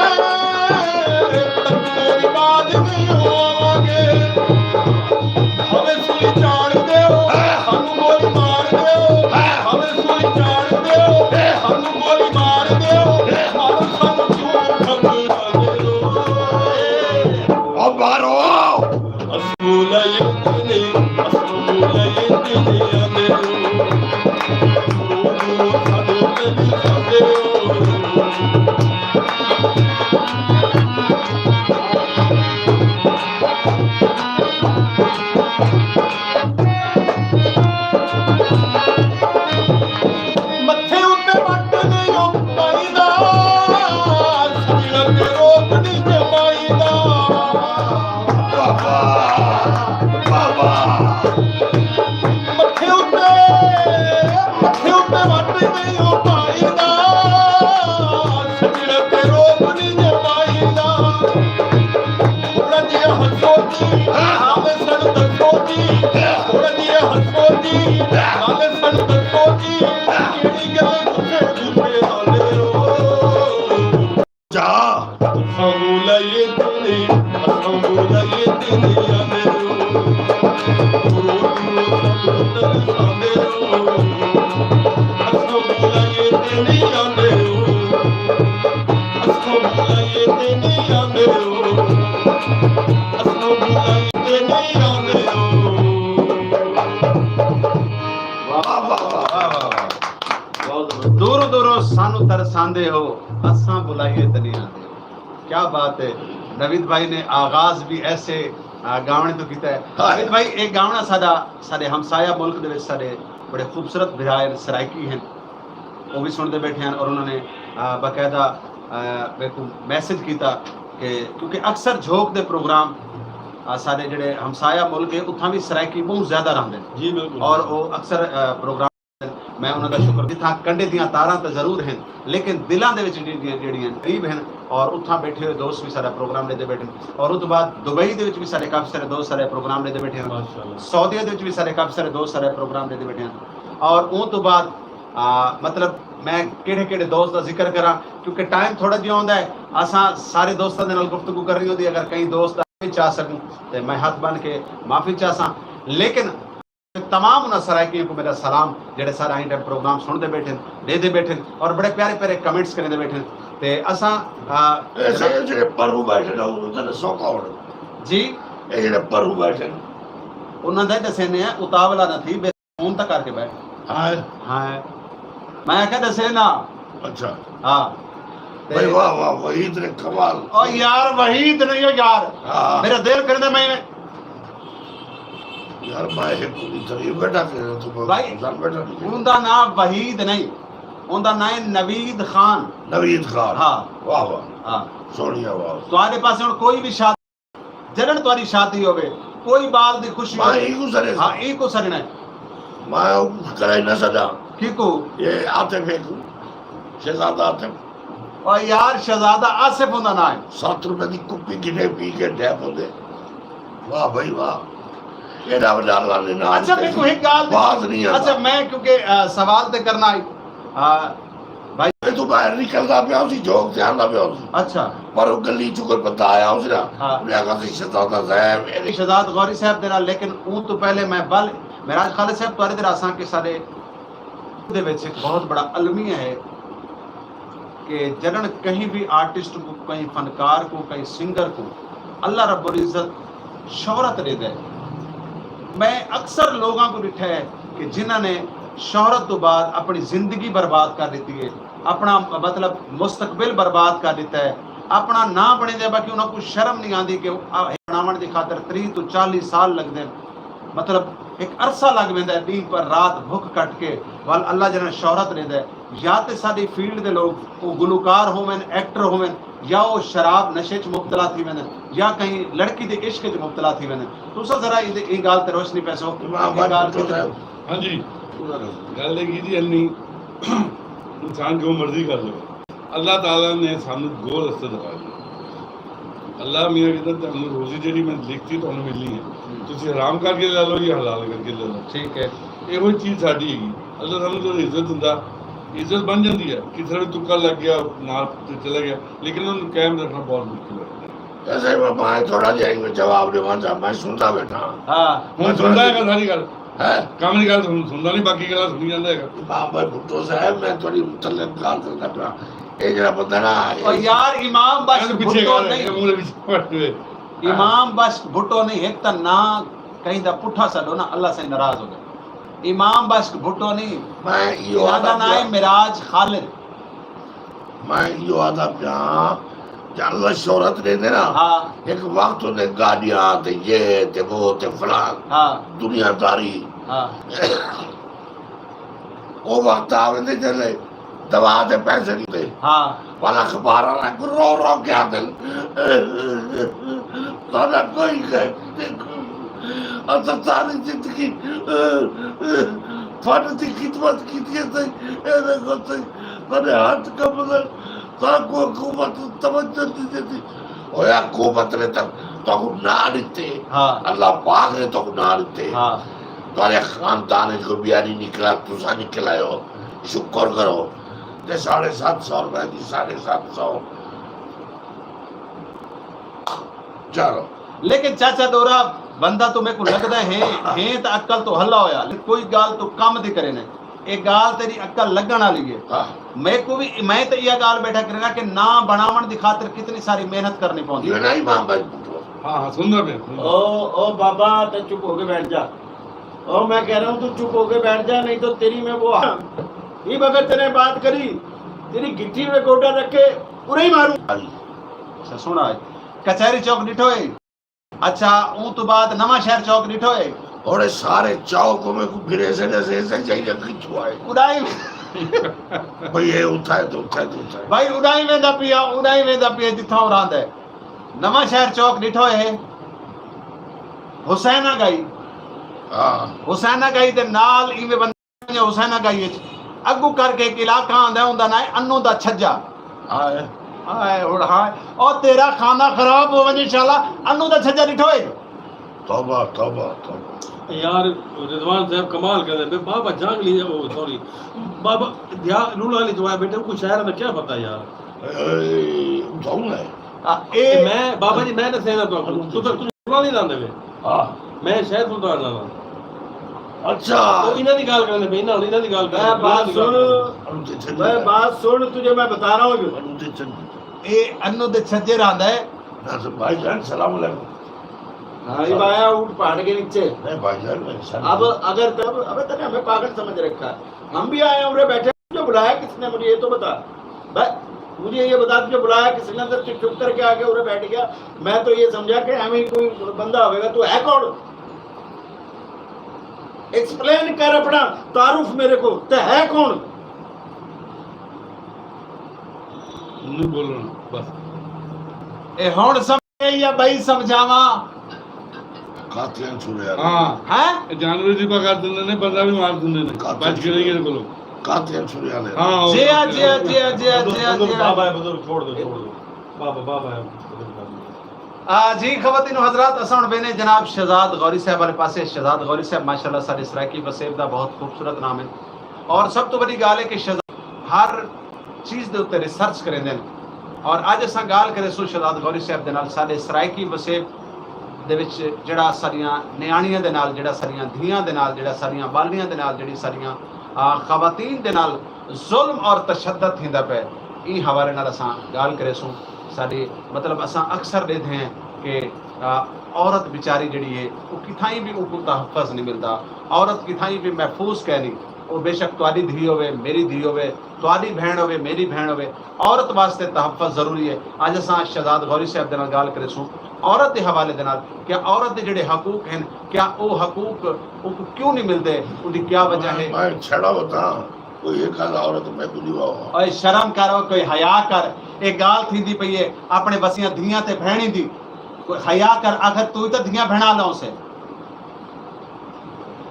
ਤੱਕੋ ਦੀ ਬਾਤ ਨਹੀਂ ਹੋਵਾਂਗੇ ਹਵੇ ਸੁਣੀ ਜਾਣ ਦਿਓ ਸਾਨੂੰ ਗੋਲੀ ਮਾਰ ਦਿਓ ਹਵੇ ਸੁਣੀ ਜਾਣ ਦਿਓ ਸਾਨੂੰ ਗੋਲੀ ਮਾਰ ਦਿਓ ਮਾਰੋ ਸਾਨੂੰ ਕਿਉਂ ਖਬਰਾਂ ਦਿਓ और बारो ਅਸੂਲ ਯਤਨੀ ਅਸੂਲ ਯਤਨੀ ਆਨੇ ਸਾਨੂੰ ਤੇ ਸਾਡੇ ਮੱਥੇ ਉੱਤੇ ਵੱਟ ਨਹੀਂ ਪਾਈਦਾ ਸਰੀਰ ਤੇ ਰੋਕ ਨਹੀਂ ਜਮਾਈਦਾ बाबा बाबा ਮੱਥੇ ਉੱਤੇ ਵੱਟ ਨਹੀਂ ਪਾਈਦਾ ਸਰੀਰ ਤੇ ਰੋਕ ਨਹੀਂ ਜਮਾਈਦਾ ਥੋੜਾ ਜਿਹਾ ਹੱਸੋ ਜੀ ਆਵੇ ਸਾਨੂੰ ਦੱਸੋ ਜੀ ਥੋੜਾ ਜਿਹਾ ਹੱਸੋ ਜੀ ਆਵੇ ਸਾਨੂੰ ਦੱਸੋ ਜੀ ਕਿਹੜੀ ਗੱਲ ਗੁੱਸੇ ਆਲੇ ਰੋ जा Samulaye tene amero. Guru sabdan samero. Samulaye tene amero. Samulaye tene amero. Samulaye tene amero. दूरों दूरों सानू तरसांदे हो असां बुलाइए दुनिया दे क्या बात है नवीद भाई ने आगाज भी ऐसे गावने तो कीता है नवीद भाई एक गावना साडा साडे हमसाया मुल्क दे विच साडे बड़े खूबसूरत बिराए सराइकी हैं वो भी सुनते बैठे हैं और उन्होंने बाकायदा मेरे को मैसेज किया कि क्योंकि अक्सर झोंक दे प्रोग्राम साडे जेड़े हमसाया मुल्क है उत्थां भी सराइकी बहुत ज्यादा रहंदे ने जी बिल्कुल और वो अक्सर प्रोग्राम मैं उन्होंने शुक्र जिथा कंडे दियां तारां तो जरूर हैं लेकिन दिलों के जड़ियां करीब हैं और उत्थां बैठे हुए दोस्त भी सारा प्रोग्राम लेते बैठे और उस तो बाद दुबई दे विच भी सारे काफ़ी सारे दोस्त सारे प्रोग्राम लेते बैठे हैं माशाल्लाह सऊदीया दे विच भी सारे काफ़ी सारे दोस्त सारे प्रोग्राम लेते बैठे हैं और उस तो बाद मतलब मैं किहड़े दोस्त का जिक्र करा क्योंकि टाइम थोड़ा जिहा होंदा है असां सारे दोस्तों दे नाल गुफ्तगू कर रही होंदी अगर कई दोस्त चाह सकूं तो मैं हाथ बन के माफ़ी चाहसा लेकिन तमाम उन सराइकियों को मेरा सलाम जेडे सारा आई टाइम प्रोग्राम सुनते बैठे देते बैठे और बड़े प्यारे प्यारे कमेंट्स करते बैठे ते असां ऐसे जेड़े परू बैठे ना उन्होंने सौ कौन जी ये जेड़े परू बैठे उन्होंने दे दसे ने उतावला न थी फोन तक करके बैठ हाँ हाँ मैं क्या दसे ना अच्छा हाँ भाई वाह वाह वही इतने कमाल ओ यार वहीद नहीं हो यार हाँ मेरा दिल करने मैं यार मैं पूरी तरह बेटा के तो भाई, इंसान बेटा नहीं उनका नाम वहीद नहीं उनका नाम है नवीद खान नवीद खान हाँ वाह वाह हाँ सोनिया वाह तुम्हारे पास हुण कोई भी शादी जरन तुम्हारी शादी होवे कोई बाल दी खुशी मैं ही गुजरे हाँ एक को सरना है मैं कराई ना सदा किको ये आते फेंकू शहजादा आते और यार शहजादा आसिफ होंदा ना है 7 रुपए की कुप्पी गिने पी के डैप होते वाह भाई वाह ये डाल वाले ना अच्छा मेरे को एक गाल बात नहीं आता अच्छा मैं क्योंकि सवाल ते करना है भाई मैं तो बाहर निकलदा पिया उसी जोक से आंदा पिया उसी अच्छा पर वो गली चुक बंदा आया उस ना हाँ। मैं कहा शहजादा साहब मेरी शहजाद गौरी साहब दे नाल लेकिन ऊं तो पहले मैं बल मेराज खालिद साहब तुम्हारे दे आसां के सारे दे विच एक बहुत बड़ा अलमिया है कि जरन कहीं भी आर्टिस्ट को कहीं फनकार को कहीं सिंगर को अल्लाह रब्बुल इज्जत शोहरत दे दे मैं अक्सर लोगों को डिठा है कि जिन्होंने शोहरत तो बाद अपनी जिंदगी बर्बाद कर दी है अपना मतलब मुस्तकबिल बर्बाद कर दिता है अपना ना बने दे बाकी उन्होंने कुछ शर्म नहीं आती कि बनावन की खातर 30 तो 40 साल लगते हैं मतलब एक अरसा लग पैंदा है दिन पर रात भुख कट के वाल अल्लाह जिन्हें शोहरत देता है या तो साडी फील्ड के लोग वो गुलकार होवन एक्टर होवन या वो शराब नशे च मुबतला थी वञनि या कहीं लड़की के इश्क च मुबतला थी वञनि तुसां जरा ये गाल ते रोशनी पैसो हाँ जी गल की जी अन्नी इंसान जो मर्जी कर लो, अल्लाह ताला ने सानू दो रस्ते दिखाए। अल्लाह मियाँ कहता तुहानू रोजी जिहड़ी मैं लिखती तुहानू मिलनी है, तुसीं हराम करके ले लो या हलाल करके ले लो। ठीक है, ਇਹੋ ਚੀਜ਼ ਸਾਡੀ ਹੈਗੀ। ਅੱਲਾਹ ਸਾਨੂੰ ਜਦੋਂ ਇੱਜ਼ਤ ਦਿੰਦਾ, ਇੱਜ਼ਤ ਬਣ ਜਾਂਦੀ ਹੈ। ਕਿਸੇ ਵੀ ਤੁੱਕਾ ਲੱਗ ਗਿਆ ਨਾਲ ਤੇ ਚਲਾ ਗਿਆ, ਲੇਕਿਨ ਉਹਨੂੰ ਕਾਇਮ ਰੱਖਣਾ ਬਹੁਤ ਮੁਸ਼ਕਿਲ ਹੈ। जैसे मैं थोड़ा जिहा जवाब देवां, मैं सुनता बैठा हाँ ਹੁਣ ਸੁਣਦਾ ਹੈਗਾ ਸਾਰੀ ਗੱਲ, है। ਕੰਮ ਦੀ ਗੱਲ ਸੁਣਦਾ ਨਹੀਂ, ਬਾਕੀ ਗੱਲਾਂ ਸੁਣੀ ਜਾਂਦਾ ਹੈਗਾ। इमाम भाई भुट्टो साहब, मैं थोड़ी मुतल्लिक गल करदा पिया। ये जरा बंदा ना और यार इमाम बस ਇਹਨੂੰ ਪਿੱਛੇ भुट्टो ਕਰ नहीं, ਮੂੰਹ ਦੇ ਵਿੱਚ ਪੜ ਦੇ। इमाम बस भुट्टो नहीं, एक तो ना कहीं दा पुठा सडो ना अल्लाह से नाराज हो गए। इमाम बस भुट्टो नहीं, मैं यो इरादा ना है मिराज खालिद। मैं यो आदा पिया कि अल्लाह शोहरत दे दे ना। हाँ एक वक्त उन्हें गाड़ियां ते ये ते वो ते फलान हाँ दुनियादारी हाँ वो वक्त आवे चले दवा दे पैसे नहीं दे हाँ वाला अखबार वाला रो रो के आते तो कोई देखो और सारी जिंदगी फट की खिदमत की हाथ का मतलब को हुकूमत तवज्जो नहीं देती। और हुकूमत ने तक तो ना देते, हाँ अल्लाह पाक ने तो ना देते। हाँ तुम्हारे खानदान को बियानी निकला, तुसा निकलायो, शुक्र करो। 750 रुपए की 750 चलो। लेकिन चाचा दोरा बंदा तो मेरे को लगता है तो अक्ल तो हल्ला होया, कोई गाल तो काम दी करे ने, एक गाल तेरी अक्ल लगन वाली है। हाँ मैं को भी मैं तो यह गाल बैठा करेगा कि ना बनावन दी खातिर कितनी सारी मेहनत करनी पौंदी ये है। नहीं मां भाई हाँ हाँ सुन रहा मैं। ओ बाबा तो चुप होके बैठ जा। ओ मैं कह रहा हूँ तू चुप होके बैठ जा, नहीं तो तेरी मैं वो ये बगैर तेरे बात करी तेरी गिट्टी में गोटा रख के पूरे ही मारूं। अच्छा सुना है, कचहरी चौक डिठो है। अच्छा ऊ तो बाद नवा शहर चौक डिठो है। और ये सारे चौकों में गिरे से जैसे ऐसे चाहिए खिंचवाए उड़ाई भाई ये उठाए तो उठाए तो उठाए भाई उड़ाई में दा पिया जिथों रांद है। नवा शहर चौक डिठो है, हुसैना गई हाँ हुसैना गई ते नाल इवे बंदे हुसैना गई अगू करके एक इलाका आंदा उंदा ना अन्नू दा छज्जा। हाँ हाय और हाय और तेरा खाना खराब हो वने इंशाल्लाह अन्नू दा छज्जा डिठो है। तौबा तौबा तौबा। यार रिजवान साहब कमाल कर रहे हैं। बाबा जाग लीजिए, ओ सॉरी बाबा ध्यान लूला ली तो बेटे को शहर में क्या पता यार। उठाऊं मैं ए मैं बाबा जी मैं ना सहना तो तू सुना नहीं लांदे वे हाँ मैं शहर सुल्तान ना अच्छा तो इन्हां दी गाल करने पे इन्हां दी गाल कर मैं बात सुन, अनुते चंद मैं बात सुन, तुझे मैं बता रहा हूँ। अनुते चंद ए अन्नू दे छज्जे रांदा है। नाज़िम भाईजान सलाम अलैकुम। हाँ ये आया ऊँट पहाड़ के नीचे। नहीं भाईजान मैं अब अगर तब अबे तने हमें पागल समझ रखा है। हम भी आए उरे बैठे, मुझे बुलाया किसने, मुझे ये तो बता भाई, मुझे ये बता तुझे बुलाया किसने? अंदर चुप करके आके उरे बैठ गया। मैं तो ये समझा कि हमें कोई बंदा होगा। तू है कौन? एक्सप्लेन कर अपना तारुफ मेरे को, ते है कौन? नहीं बोलो ना बस। ए हुन समझे या भाई समझावा कातियां छुड़े यार हाँ हैं? जानवर जी पका दिंदे ने, बंदा भी मार दिंदे ने, बच के रहिए इहदे कोलों। कातियां छुड़े वाले हाँ जी जी जी जी जी बाबा है बुजुर्ग, छोड़ दो बाबा है जी खवातीन हजरात असन बेने जनाब शहजाद गौरी साहब वाले पासे। शहजाद गौरी साहब माशाल्लाह सारे सराकी वसेब दा बहुत खूबसूरत नाम है। और सब तो बड़ी गाल है कि शहजाद हर चीज़ दे उत्ते रिसर्च करेंदे ने। और अज असां गाल करे सो शहजाद गौरी साहब दे नाल साडे सराकी वसेब दे विच जेड़ा सारियां नियाणियां दे नाल, जेड़ा सारियां धीआं दे नाल, जेड़ा सारियां बालियां दे नाल, जेड़ी सारियां खवातीन दे नाल जुल्म और तशद्दद थींदा पे, ई हवाले नाल असां गाल करे सो। साडी मतलब असां अक्सर देखते हैं कि औरत बेचारी जड़ी है वो किथाई भी उनको तहफ़्फ़ुज़ नहीं मिलता। औरत किथाई भी महफूज कह नहीं, वो बेशक तुहाडी धी होवे, मेरी धी होवे, तुहाडी भेण होवे, मेरी भेण होवे, औरत वास्ते तहफ़्फ़ुज़ ज़रूरी है। अज असां शहजाद गौरी साहब दे नाल गाल करे सो औरत के हवाले दे नाल। क्या औरत के जिहड़े हकूक हैं, क्या वो हकूक उनको क्यों नहीं मिलते? उनकी क्या वजह है? मैं छड़ा बता कोई एक औरत मैं कुछ हुआ ओए शर्म करो, कोई हया कर। एक गाल थींदी पई है अपने बसियां धियां ते भेणी दी, कोई हया कर। आखिर तू तो धियां भेणा लाओ से।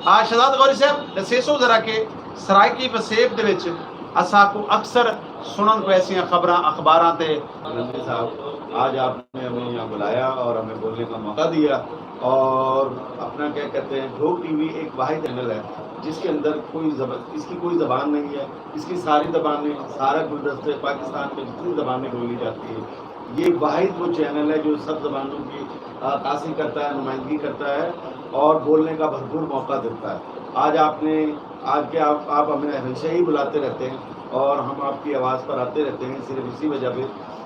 शहजाद गौरी साहब दसेसो जरा के सरायकी वसेब दे विच असा को अक्सर सुनन को ऐसी खबर अखबार से। रंजी साहब, आज आपने हमें यहाँ बुलाया और हमें बोलने का मौका दिया, और अपना क्या कहते हैं, ढोक टीवी एक वाहिद चैनल है जिसके अंदर इसकी कोई ज़बान नहीं है, इसकी सारी ज़बानें, सारा गुलदस्ते पाकिस्तान में जितनी ज़बानें बोली जाती है, ये वाहिद वो चैनल है जो सब ज़बानों की तासीर करता है, नुमाइंदगी करता है और बोलने का भरपूर मौका देता है। आज आप हमें हमेशा ही बुलाते रहते हैं और हम आपकी आवाज़ पर आते रहते हैं, सिर्फ इसी वजह पे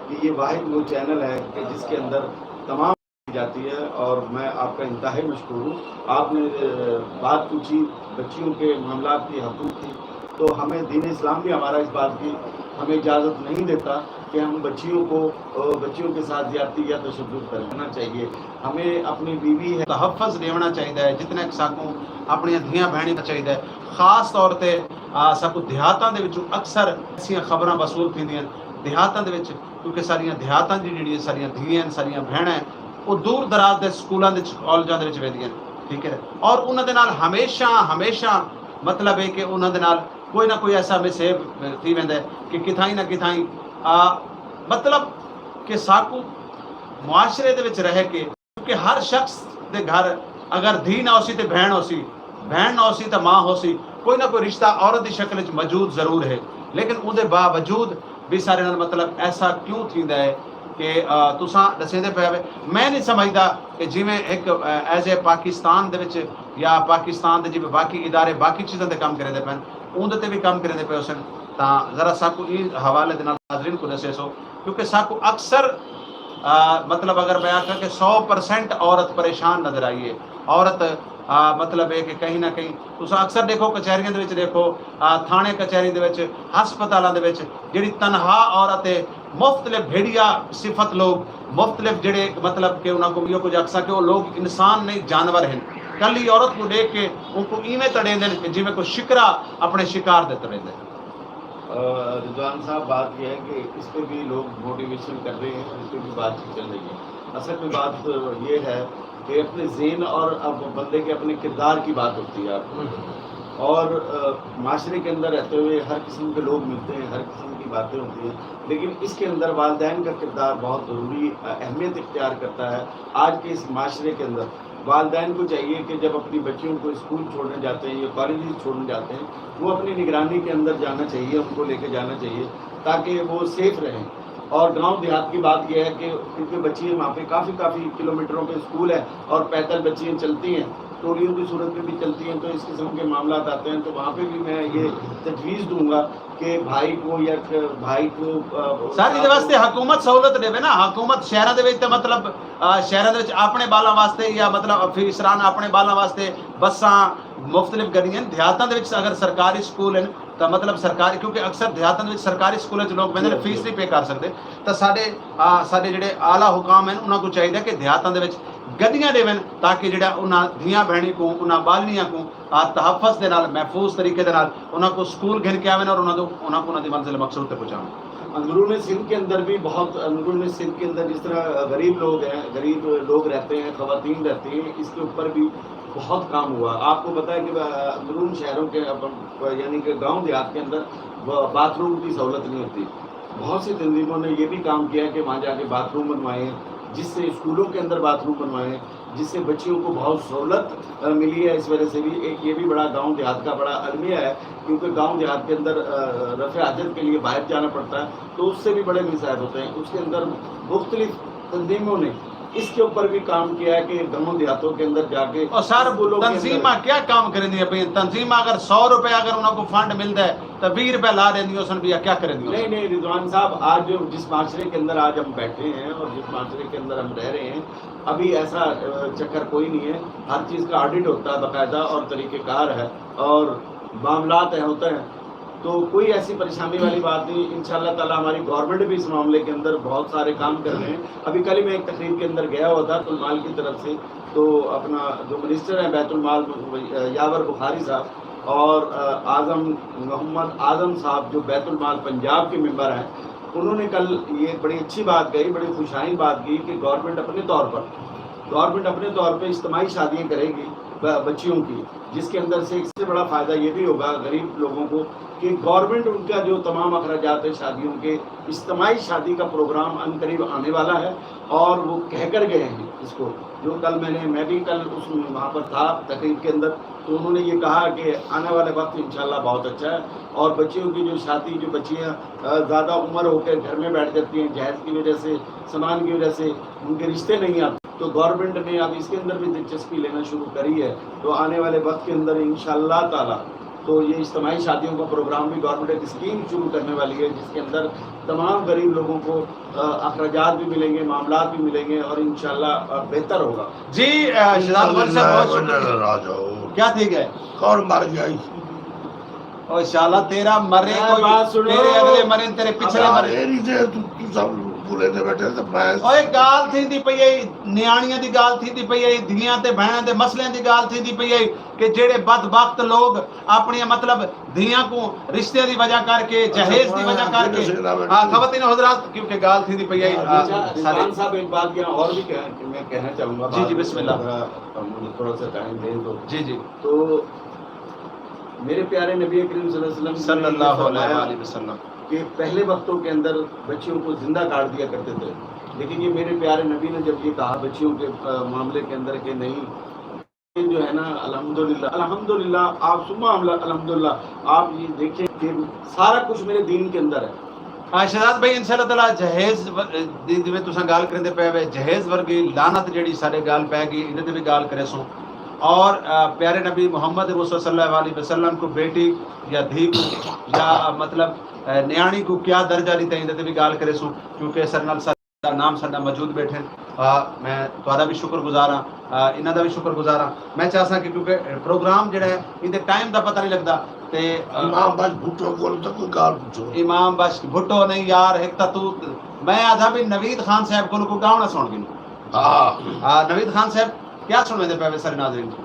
कि ये वाहिद वो चैनल है कि जिसके अंदर तमाम जाती है, और मैं आपका इंतहाई मशकूर हूँ। आपने बात पूछी बच्चियों के मामला की, हकूक़ की, तो हमें दीन इस्लाम भी हमारा इस बात की हमें इजाज़त नहीं देता कि हम बच्चियों के साथ ज़्यादती या तशद्दुद करना चाहिए। हमें अपनी बीवी है तहफ़्फ़ुज़ देना चाहिए, जितने साकू अपनी धियाँ भैन चाहिए। खास तौर पर साकू देहातों के अक्सर ऐसी खबर वसूल थी देहातों के, क्योंकि सारिया देहातों की जी सारिया धियाँ सारिया भैन वो दूर दराज के स्कूलों कॉलेजों के वेंदियां, ठीक है, और उन्होंने हमेशा मतलब है कि उन्होंने कोई ना कोई ऐसा मिसेब थी वेंदा कि किथाई ना किथाई मतलब कि साकू मुआशरे दे विच रह के, क्योंकि हर शख्स के घर अगर धी ना होसी तो भैन होसी, भैन ना होसी तो माँ होसी, कोई ना कोई रिश्ता औरत की शक्ल मौजूद जरूर है, लेकिन उसके बावजूद भी सारे नाल मतलब ऐसा क्यों थींदा है कि तुसा दसेंदे पे। मैं नहीं समझदा कि जिमें एक एज ए पाकिस्तान दे विच या पाकिस्तान दे जिवें बाकी इदारे बाकी चीज़ों ते काम करेंदे पैन, उंदे ते भी काम करेंदे पे सन, तां जरा साकू इस हवाले दे नाल नाज़रीन को दसे सो, क्योंकि साकू अक्सर मतलब अगर मैं आखा कि 100% औरत परेशान नजर आई है। औरत मतलब है कि कहीं ना कहीं तुस अक्सर देखो कचहरियों के विच देखो, थाने कचहरी दे विच, हस्पतालों के विच जिहड़ी तनहा औरत है, मुख्तलिफ भेड़िया सिफत लोग, मुख्तलिफ जड़े मतलब कि उन्होंने को कुछ अक्सर कि वो लोग इंसान नहीं जानवर हैं, कल ही औरत को देख के उनको इवें तड़ेंदे कि जिमें कोई शिकरा अपने शिकार दे तड़ेंदे। रिजवान साहब, बात यह है कि इस पर भी लोग मोटिवेशन कर रहे हैं, इस पर भी बातचीत चल रही है। असल में बात ये है कि अपने ज़हन और अब बंदे के अपने किरदार की बात होती है आपको, और माशरे के अंदर रहते हुए हर किस्म के लोग मिलते हैं, हर किस्म की बातें होती हैं, लेकिन इसके अंदर वालिदैन का किरदार बहुत ज़रूरी अहमियत इख्तियार करता है। आज के इस माशरे के अंदर वालिदैन को चाहिए कि जब अपनी बच्चियों को स्कूल छोड़ने जाते हैं या कॉलेज छोड़ने जाते हैं, वो अपनी निगरानी के अंदर जाना चाहिए, उनको लेके जाना चाहिए ताकि वो सेफ रहें। और गांव देहात की बात यह है कि क्योंकि बच्चियाँ वहाँ पे काफ़ी किलोमीटरों पे स्कूल है और पैदल बच्चियाँ चलती हैं, टोलियों की सूरत में भी चलती हैं, तो इस किस्म के मामला आते हैं। तो वहाँ पे भी मैं ये तजवीज़ दूंगा कि भाई को सारी वास्ते हुकूमत सहूलत देवे ना, हुकूमत शहरों के मतलब शहरों अपने बालों वास्ते या मतलब अफीसरान अपने बालों वास्ते बसां मुख्तलिफ गड्डियां, देहातों के अगर सरकारी स्कूल हैं तो मतलब सरकारी, क्योंकि अक्सर देहातों में सरकारी स्कूलों लोग बंदे फीस नहीं पे कर सकते, तो साढ़े जोड़े आला हुकाम हैं उन्होंने को चाहिए कि देहातों के गड्डियां देवन ताकि जो उन्होंने धियाँ भैनी को उन्होंने बालनियां को तहफ़्फ़ुज़ के नाल महफूज तरीके उन्होंने स्कूल घिन के आवन और उन्होंने मंजिल मकसूद तक पहुँचाएं। अंदरून सिंध के अंदर भी बहुत, अंदरून सिंध के अंदर जिस तरह गरीब लोग रहते हैं, ख़वातीन रहती हैं, इसके ऊपर भी बहुत काम हुआ। आपको पता है कि अंदरून शहरों के यानी कि गांव देहात के अंदर बाथरूम की सहूलत नहीं होती। बहुत सी तंजीमों ने ये भी काम किया कि वहाँ जाके बाथरूम बनवाएं, जिससे स्कूलों के अंदर बाथरूम बनवाएं, जिससे बच्चियों को बहुत सहूलत मिली है। इस वजह से भी एक ये भी बड़ा गांव देहात का बड़ा अलमिया है, क्योंकि गांव देहात के अंदर रफ़े हाजत के लिए बाहर जाना पड़ता है, तो उससे भी बड़े मिसाइल होते हैं। उसके अंदर मुख्तलिफ तंजीमों ने इसके ऊपर भी काम किया है कि गाँव देहातों के अंदर जाके और सर तंजीमा क्या काम करेंगी अपनी तंजीमा, अगर 100 रुपए अगर उनको फंड मिलता है तो 20 रुपए ला देंगी सन भी क्या करेंगी? नहीं रिजवान साहब, आज जो जिस माशरे के अंदर आज हम बैठे हैं और जिस माशरे के अंदर हम रह रहे हैं, अभी ऐसा चक्कर कोई नहीं है। हर चीज़ का ऑडिट होता है बाकायदा और तरीक़ेकार है और मामलात होते हैं, तो कोई ऐसी परेशानी वाली बात नहीं। इंशाअल्लाह ताला हमारी गवर्नमेंट भी इस मामले के अंदर बहुत सारे काम कर रहे हैं। अभी कल ही मैं एक तकरीब के अंदर गया हुआ था बैतुल-माल की तरफ से, तो अपना जो मिनिस्टर हैं बैतुल-माल यावर बुखारी साहब और मोहम्मद आज़म साहब जो बैतुल-माल पंजाब के मेंबर हैं, उन्होंने कल ये बड़ी अच्छी बात कही, बड़ी खुशहाल बात की कि गवर्नमेंट अपने तौर पर इज्तिमाई शादियाँ करेगी, बच्चियों की, जिसके अंदर से एक से बड़ा फ़ायदा ये भी होगा गरीब लोगों को कि गवर्नमेंट उनका जो तमाम अखराजात है शादियों के, इज्तिमाई शादी का प्रोग्राम अनकरीब आने वाला है और वो कह कर गए हैं इसको। जो कल मैं भी कल उस वहाँ पर था तकरीब के अंदर, तो उन्होंने ये कहा कि आने वाले वक्त इंशाल्लाह बहुत अच्छा है और बच्चियों की जो शादी, जो बच्चियाँ ज़्यादा उम्र होकर घर में बैठ जाती हैं जहेज़ की वजह से, सामान की वजह से, उनके रिश्ते नहीं आते, तो गवर्नमेंट ने अब इसके अंदर भी दिलचस्पी लेना शुरू करी है। तो आने वाले वक्त के अंदर इंशाल्लाह ताला तो ये इज्तिमाई शादियों का प्रोग्राम भी गवर्नमेंट एक स्कीम शुरू करने वाली है, जिसके अंदर तमाम गरीब लोगों को अखराजात भी मिलेंगे, मामलात भी मिलेंगे और इंशाल्लाह बेहतर होगा। जी शहजाद अमर साहब बहुत शुक्रिया। क्या ठीक है? कौन मर गया? और इंशाल्लाह तेरा मरे बात कोई, सुनो। तेरे अगले मरे, तेरे पिछले मरे। तू सब बुले दे बैठे तो मैं ओए गाल थींदी पई है, न्याणियां दी गाल थींदी पई है, धीआं ते भैणां दे मसलियां दी गाल थींदी पई है कि जेड़े बदबख्त लोग अपनी मतलब धीआं को रिश्ते दी वजह करके, जहेज दी वजह करके, हां खवातीन हजरात, क्योंकि गाल थींदी पई है। रिजवान साहब एक बात यहाँ और भी मैं कहना चाहूँगा। जी जी बिस्मिल्लाह। मुझे थोड़ा सा टाइम दें तो। जी जी। तो मेरे प्यारे नबी करीम सल्लल्लाहु अलैहि वसल्लम कि पहले वक्तों के अंदर बच्चियों को जिंदा काट दिया करते थे, लेकिन ये मेरे प्यारे नबी ने जब ये कहा बच्चियों के मामले के अंदर कि नहीं, ये जो है ना अल्हम्दुलिल्लाह आप सुम्मा अल्हम्दुलिल्लाह आप ये देखें कि सारा कुछ मेरे दीन के अंदर है। शहजाद भाई इंशाअल्लाह ताला जहेज जिवें तुसां गाल करदे पे वे जहेज वर्गी लानत जेड़ी साडे गाल पै गई, इहदे ते भी गाल करे सो। और प्यारे नबी मोहम्मद रसूल सल्लल्लाहु अलैहि वसल्लम को बेटी या धी को या मतलब न्याणी को क्या दर्जा दी ते भी गाल करे सो, क्योंकि सर नाल साडा नाम साडा मौजूद बैठे। मैं तुहाडा भी शुक्रगुजार हाँ, इन्हां दा भी शुक्रगुजार हाँ। मैं चाहसा कि क्योंकि प्रोग्राम जेड़ा है इहदे टाइम दा पता नहीं लगदा ते इमाम बस भुट्टो कोल तो कोई गाल पूछो। इमाम बस भुट्टो नहीं यार, एक ता तू मैं आधा भी नवीद खान साहब को गावना सुन गिन। हां नवीद खान साहब क्या सुनवे दे पे सारे नाज़रीन को?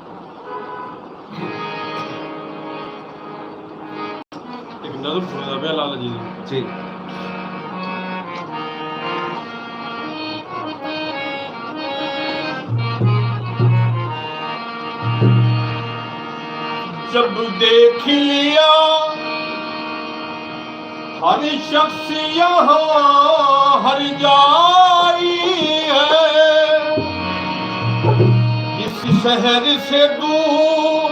एक नज़र सुना पे लाला जी ने। जी जब देख लिया हर शख्स यहाँ हर जाई है, इस शहर से दूर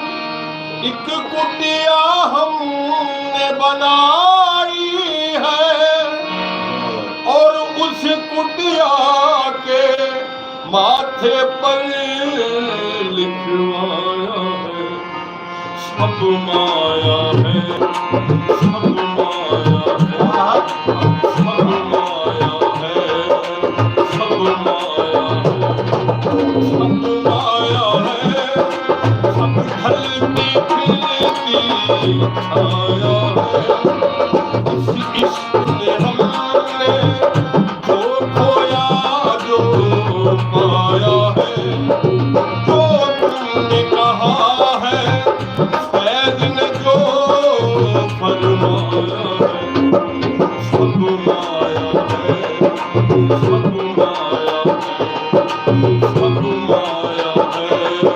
एक कुटिया हमने बनाई है और उस कुटिया के माथे पर लिखवाया है सब माया है, सब माया है, सब माया है, सब माया है, सब माया है, सब ढलती फिरती छाया है। इस इश्क में हमने जो खोया जो पाया है, जो तुमने कहा है फैज़ ने जो फरमाया है, सब माया है, सब माया है, सब माया है, सब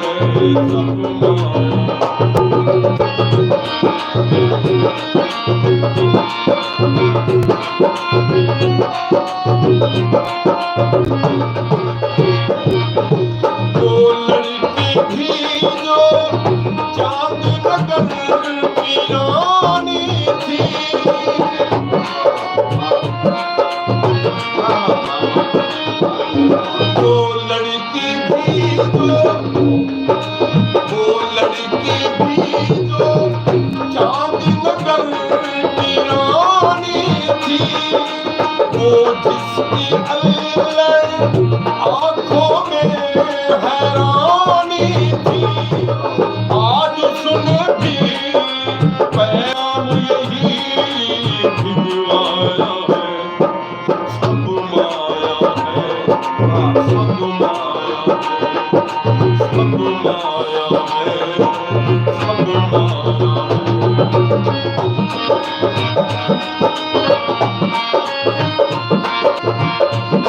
माया वो लड़की थी जो चांद नगर की रानी थी, वो लड़की थी जो चांद नगर की रानी थी, वो जिसकी अल्लाह आँखों में हैरानी थी। आज सुन भी पैगाम यही भिजवाया है, सब माया है, सब माया है, सब माया है, सब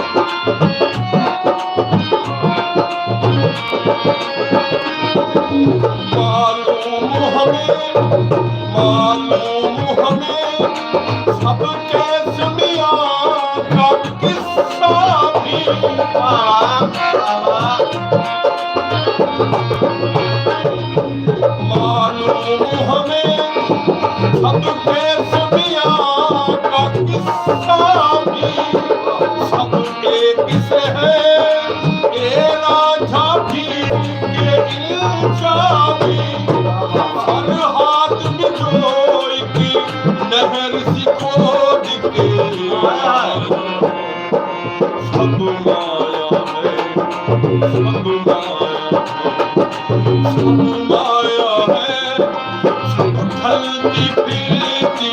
माया है। मालूम हमें सबके सुनिया का किस्सा भी मालूम हमें सबके सुनिया का किस्सा भी सबके किसे है ये राजा भी ये इंशा भी हर हाथ में जोई की नहर सिखो दिखे सब माया है सब माया है सब ढलती फिरती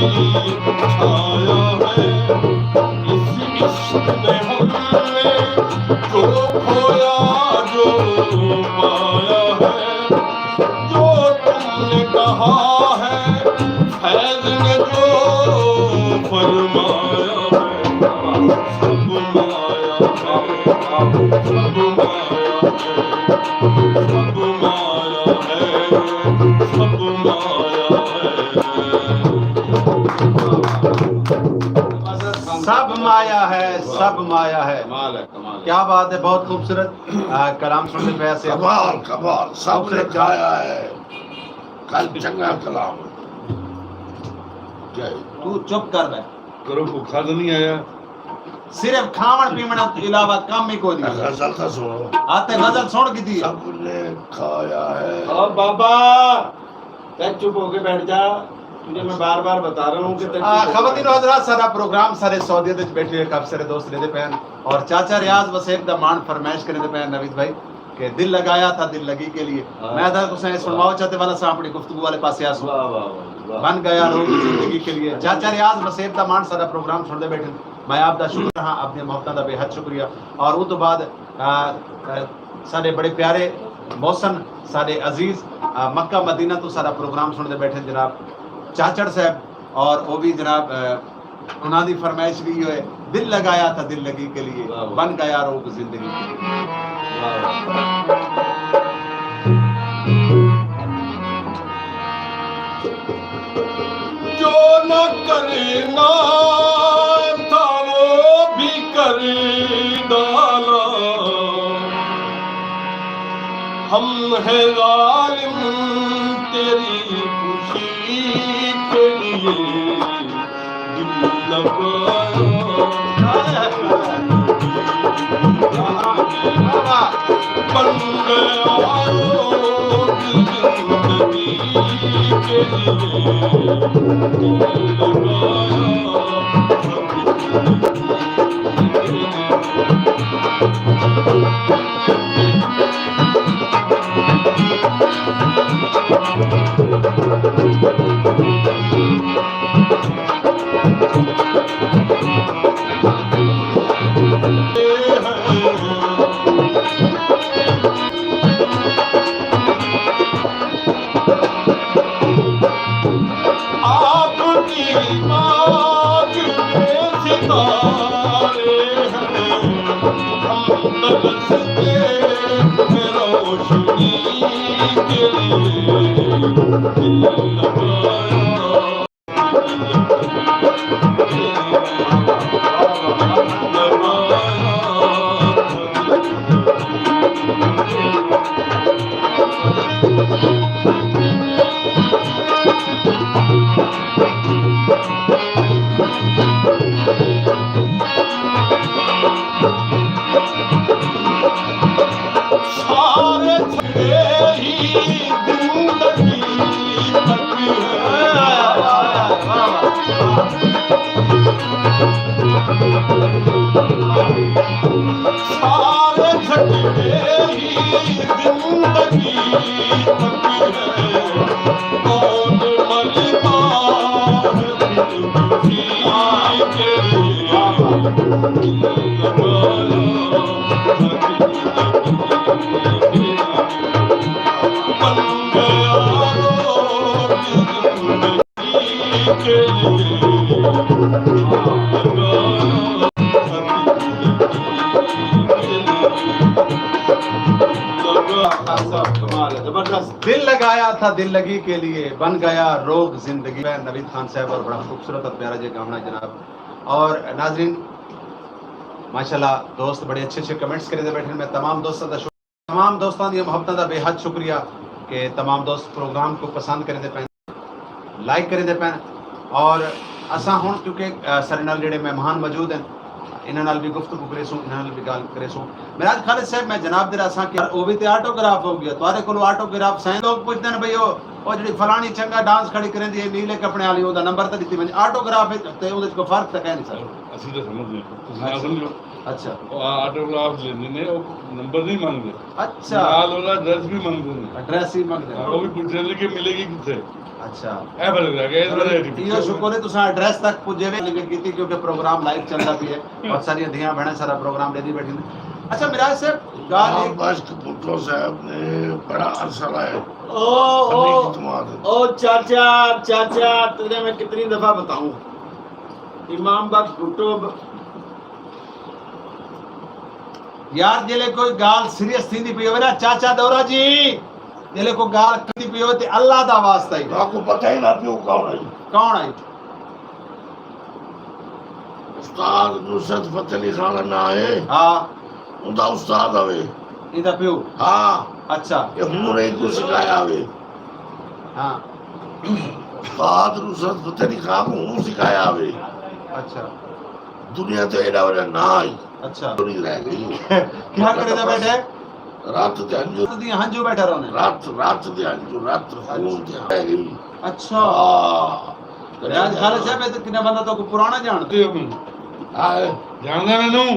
छाया है इस इश्क में हमने जो खोया जो पाया है जो तुमने कहा है फैज ने जो फरमाया है सब माया है सब माया है सब माया है सब माया सब माया है, सब माया है। कमाल है, कमाल है। क्या बात है, बहुत खूबसूरत कलाम सुनने पे ऐसे कमाल कमाल सबने गाया है कल चंगा कलाम जय तू चुप कर रहा है, करो भूखा तो नहीं आया सिर्फ खावन पीवन के अलावा काम ही कोई नहीं। गजल का सुनो आते गजल सुन की थी सबने खाया है और बाबा तक चुप होके बैठ जा, तुझे मैं बार बार बता रहा हूँ कि खवातीन हजरात सारा प्रोग्राम सारे सऊदीयत विच बैठे काफी सारे दोस्त रहते पैन और चाचा रियाज वसेब दा मान फरमाइश करे पैन नवीद भाई के दिल लगाया था दिल लगी के लिए मैं था तुसें सुनवाओ चाहते वाला सा अपनी गुफ्तगू वाले पासे आसू बन गया रोग जिंदगी के लिए चाचा रियाज वसेब दा मान सारा प्रोग्राम सुनते बैठे मैं आपका शुक्र हाँ अपनी मोहब्बत का बेहद शुक्रिया और उस तो बाद सारे बड़े प्यारे मौसन सारे अजीज मक्का मदीना तो सारा प्रोग्राम सुनते बैठे जनाब चाचड़ साहब और वो भी जनाब उन्होंने दी फरमाइश भी है दिल लगाया था दिल लगी के लिए बन गया रोग जिंदगी के लिए। जो न करना था वो भी कर डाला हम है जालिम तेरी खुशी के लिए दिल लगाया बन गया रोग जिंदगी के लिए दिल आपकी आँख में सितारे हैं हम तरसते हैं रोशनी के लिए दिल सारे छड़े ही जिंदगी तक सारे छड़े ही जिंदगी तक कौन मलता है खुशी के लिए कमाल है, जबरदस्त। दिल लगाया था दिल लगी के लिए, बन गया रोग जिंदगी। मैं नवीद खान साहब और बड़ा खूबसूरत और प्यारा जी गाना जनाब। और नाजरीन माशाल्लाह दोस्त बड़े अच्छे अच्छे कमेंट्स करे बैठे। मैं तमाम दोस्तों का तमाम दोस्तों की मुहब्बत का बेहद शुक्रिया कि तमाम दोस्त प्रोग्राम को पसंद करें पैन, लाइक करें पैन। और असा हुण क्योंकि सारे नाल जेडे मेहमान मौजूद हैं, इन्हां नाल भी गुफ्तगू करे सूं, इन्हां नाल भी गल करे सूं। मिराज खालिद साहब मैं जनाब दे रहा कि वो भी तो ऑटोग्राफ हो गया तुहाडे कोल ऑटोग्राफ साईं। लोग पुछदे हैं भई ओ जिहड़ी फलानी चंगा डांस खड़ी करेंदी है नीले कपड़े वाली ओदा नंबर तो दित्ती वंज ऑटोग्राफ ते ओदे च कोई फर्क तो है नहीं सर। ਅਸੀਂ ਤਾਂ ਸਮਝਦੇ ਹਾਂ, ਤੁਸੀਂ ਨਾ ਸਮਝੋ। अच्छा ਉਹ ਆਟੋਗ੍ਰਾਫ ਲੈਂਦੇ ਨੇ, ਉਹ ਨੰਬਰ ਨਹੀਂ ਮੰਗਦੇ, अच्छा ਨਾਲ ਉਹਦਾ ਐਡਰੈਸ ਵੀ ਮੰਗਦੇ ਨੇ। एड्रेस ही मंगदे ਹਾਂ, ਉਹ ਵੀ ਪੁੱਛਦੇ ਨੇ ਕਿ ਮਿਲੇਗੀ ਕਿੱਥੇ। अच्छा ਇਹ ਫਰਕ ਰਹਿ ਗਿਆ, ਇਹਦਾ यो शुक्र है तुसा एड्रेस तक पुजे वे लिखित कीती क्योंकि प्रोग्राम लाइव चलता भी है। बहुत सारी धियां बहनें सारा प्रोग्राम लेदी बैठी ने। अच्छा मिराज साहब गाल एक बस भुट्टो साहब ने बड़ा असर है। ओ चाचा चाचा तुझे मैं कितनी दफा बताऊं, इमाम बख्श भुट्टो यार जेले कोई गाल सीरियस थींदी पई होवे ना चाचा दौरा जी, जेले को गाल कदी पई हो ते अल्लाह दा वास्ता ही आपको पता ही ना क्यों कौन है। कौन आई उस्ताद नुसरत फतेह अली खान ना है, हां उनका उस्ताद हवे। इदा पियो हाँ, अच्छा ये हुनर एक को सिखाया हवे। हां उस्ताद नुसरत फतेह अली खान को सिखाया हवे। अच्छा दुनिया तो एडा वड़ा ना आई, अच्छा तो नहीं रह गई। क्या करे दा बैठे रात दे अंजू, तो दी हंजू बैठा रहने रात दे अंजू, रात खून दे रह गई। अच्छा हाँ, मिराज खालिद साहब ये तो किने बंदा तो को पुराना जानते ਤੇ ਹੁਣ आए ਜਾਣਦਾ ਮੈਨੂੰ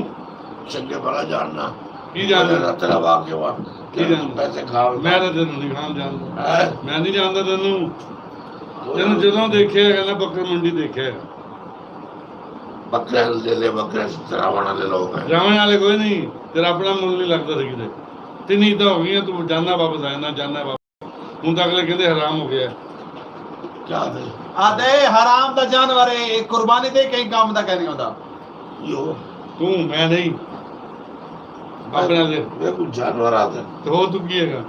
चंगे भला जानना ਕੀ ਜਾਣਦਾ। मेरा तेरा वाक्य हुआ ਕੀ ਜਾਣਦਾ। पैसे खाओ। ਮੈਂ ਤਾਂ ਤੈਨੂੰ ਨਹੀਂ ਖਾਣ ਜਾਣਦਾ, है ਮੈਂ ਨਹੀਂ ਜਾਣਦਾ ਤੈਨੂੰ। ਤੈਨੂੰ ਜਦੋਂ ਦੇਖਿਆ ਕਹਿੰਦਾ ਬੱਕਰ ਮੰਡੀ ਦੇਖਿਆ। बकरे ले ले, बकरे चरावना ले लो। ਜਾਵਣ ਵਾਲੇ ਕੋਈ ਨਹੀਂ, ਤੇਰਾ ਆਪਣਾ ਮੁੱਲ ਨਹੀਂ ਲੱਗਦਾ ਸੀ ਕਿਤੇ। ਤਿੰਨੀ ਤਾਂ ਹੋ ਗਈਆਂ, ਤੂੰ ਜਾਨਾ ਵਾਪਸ ਆਇਆ ਨਾ ਜਾਨਾ ਵਾਪਸ। ਹੁਣ ਤਾਂ ਅਗਲੇ ਕਹਿੰਦੇ ਹਰਾਮ ਹੋ ਗਿਆ। क्या दे आदे हराम दा जानवर है, एक कुर्बानी दे कहीं काम दा कहनी होता। यो ਤੂੰ ਮੈਂ ਨਹੀਂ, ਆਪਣੇ ਦੇ मैं कुछ जानवर आते ਤੇ ਹੋ ਤੂੰ ਕੀ ਹੈਗਾ।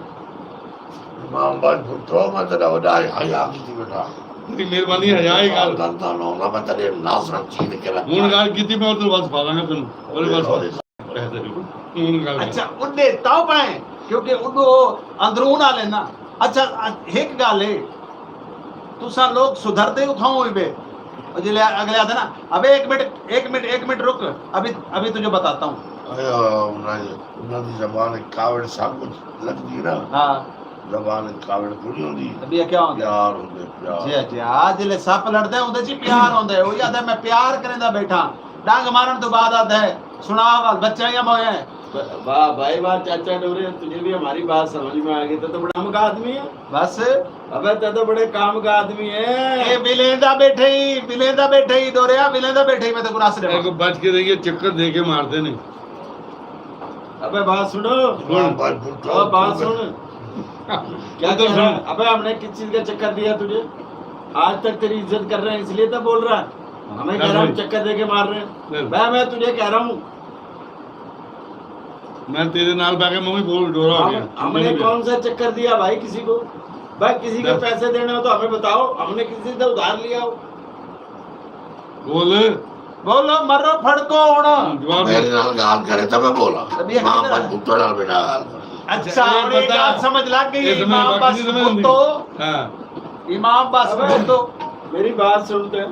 इमाम बाज भुट्टो मैं तेरा वडाई हया की बेटा ਤੇਰੀ ਮਿਹਰਬਾਨੀ ਹਜ਼ਾਰ ਹੀ ਗੱਲ। दंता नो ना मैं तेरे नासरत चीन के रखा। ਹੁਣ ਗੱਲ ਕੀਤੀ ਮੈਂ ਉਹਦੇ ਬਸ ਪਾ ਦਾਂਗਾ ਤੈਨੂੰ, ਉਹਦੇ ਬਸ ਹੁਣ ਗੱਲ अच्छा उन्ने ताव पाए क्योंकि उन्नो अंदरून आ लेना। अच्छा एक गाल है तुसा लोग सुधरते उठाओ हुई बे जिले अगले आते ना अबे एक मिनट रुक, अभी तुझे बताता हूँ। आया उन्हें जबान कावड़ सब कुछ लगती ना। हाँ जबान कावड़ पूरी होती। अभी ये क्या होता प्यार होते प्यार। जी जी आज जिले सप लड़ते हैं उधर जी प्यार होता है। वो याद है मैं प्यार करेंदा बैठा डांग मारन तो बाद आता है सुना वाल बच्चा या मोए। वाह भाई वाह चाचा डोरे, तुझे भी हमारी बात समझ में आ गई। तो बड़ा काम का आदमी है, बस अबे तो बड़े काम का आदमी है। ए बिलेंदा बैठे ही डोरिया बिलेंदा बैठे ही मैं तो गुनाह से को बच के रहिए, चक्कर दे के मारते नहीं। अबे बात सुनो, इमाम बाज भुट्टो अब बात सुन। क्या तो कह रहा है? सुन। अबे हमने किस चीज का चक्कर दिया तुझे? आज तक तेरी इज्जत कर रहे हैं इसलिए तो बोल रहा है। हमें कह रहा हूँ चक्कर दे के मार रहे हैं। मैं तुझे कह रहा हूँ मैं तेरे नाल बैठे मैं भी बोल डोरा हो गया। हमने कौन सा चक्कर दिया भाई किसी को? भाई किसी के पैसे देने हो तो हमें बताओ, हमने किसी से उधार लिया हो? बोल बोलो मरो फड़को होना। जवाब मेरे नाल गाल करे तब मैं बोला अभी इमाम बाज भुट्टो नाल बेटा गाल करे। अच्छा ये और एक बता। बात समझ लग गई ये समझ इमाम बाकी बस नहीं समझ तो हाँ इमाम बस अबे। तो मेरी बात सुनते हैं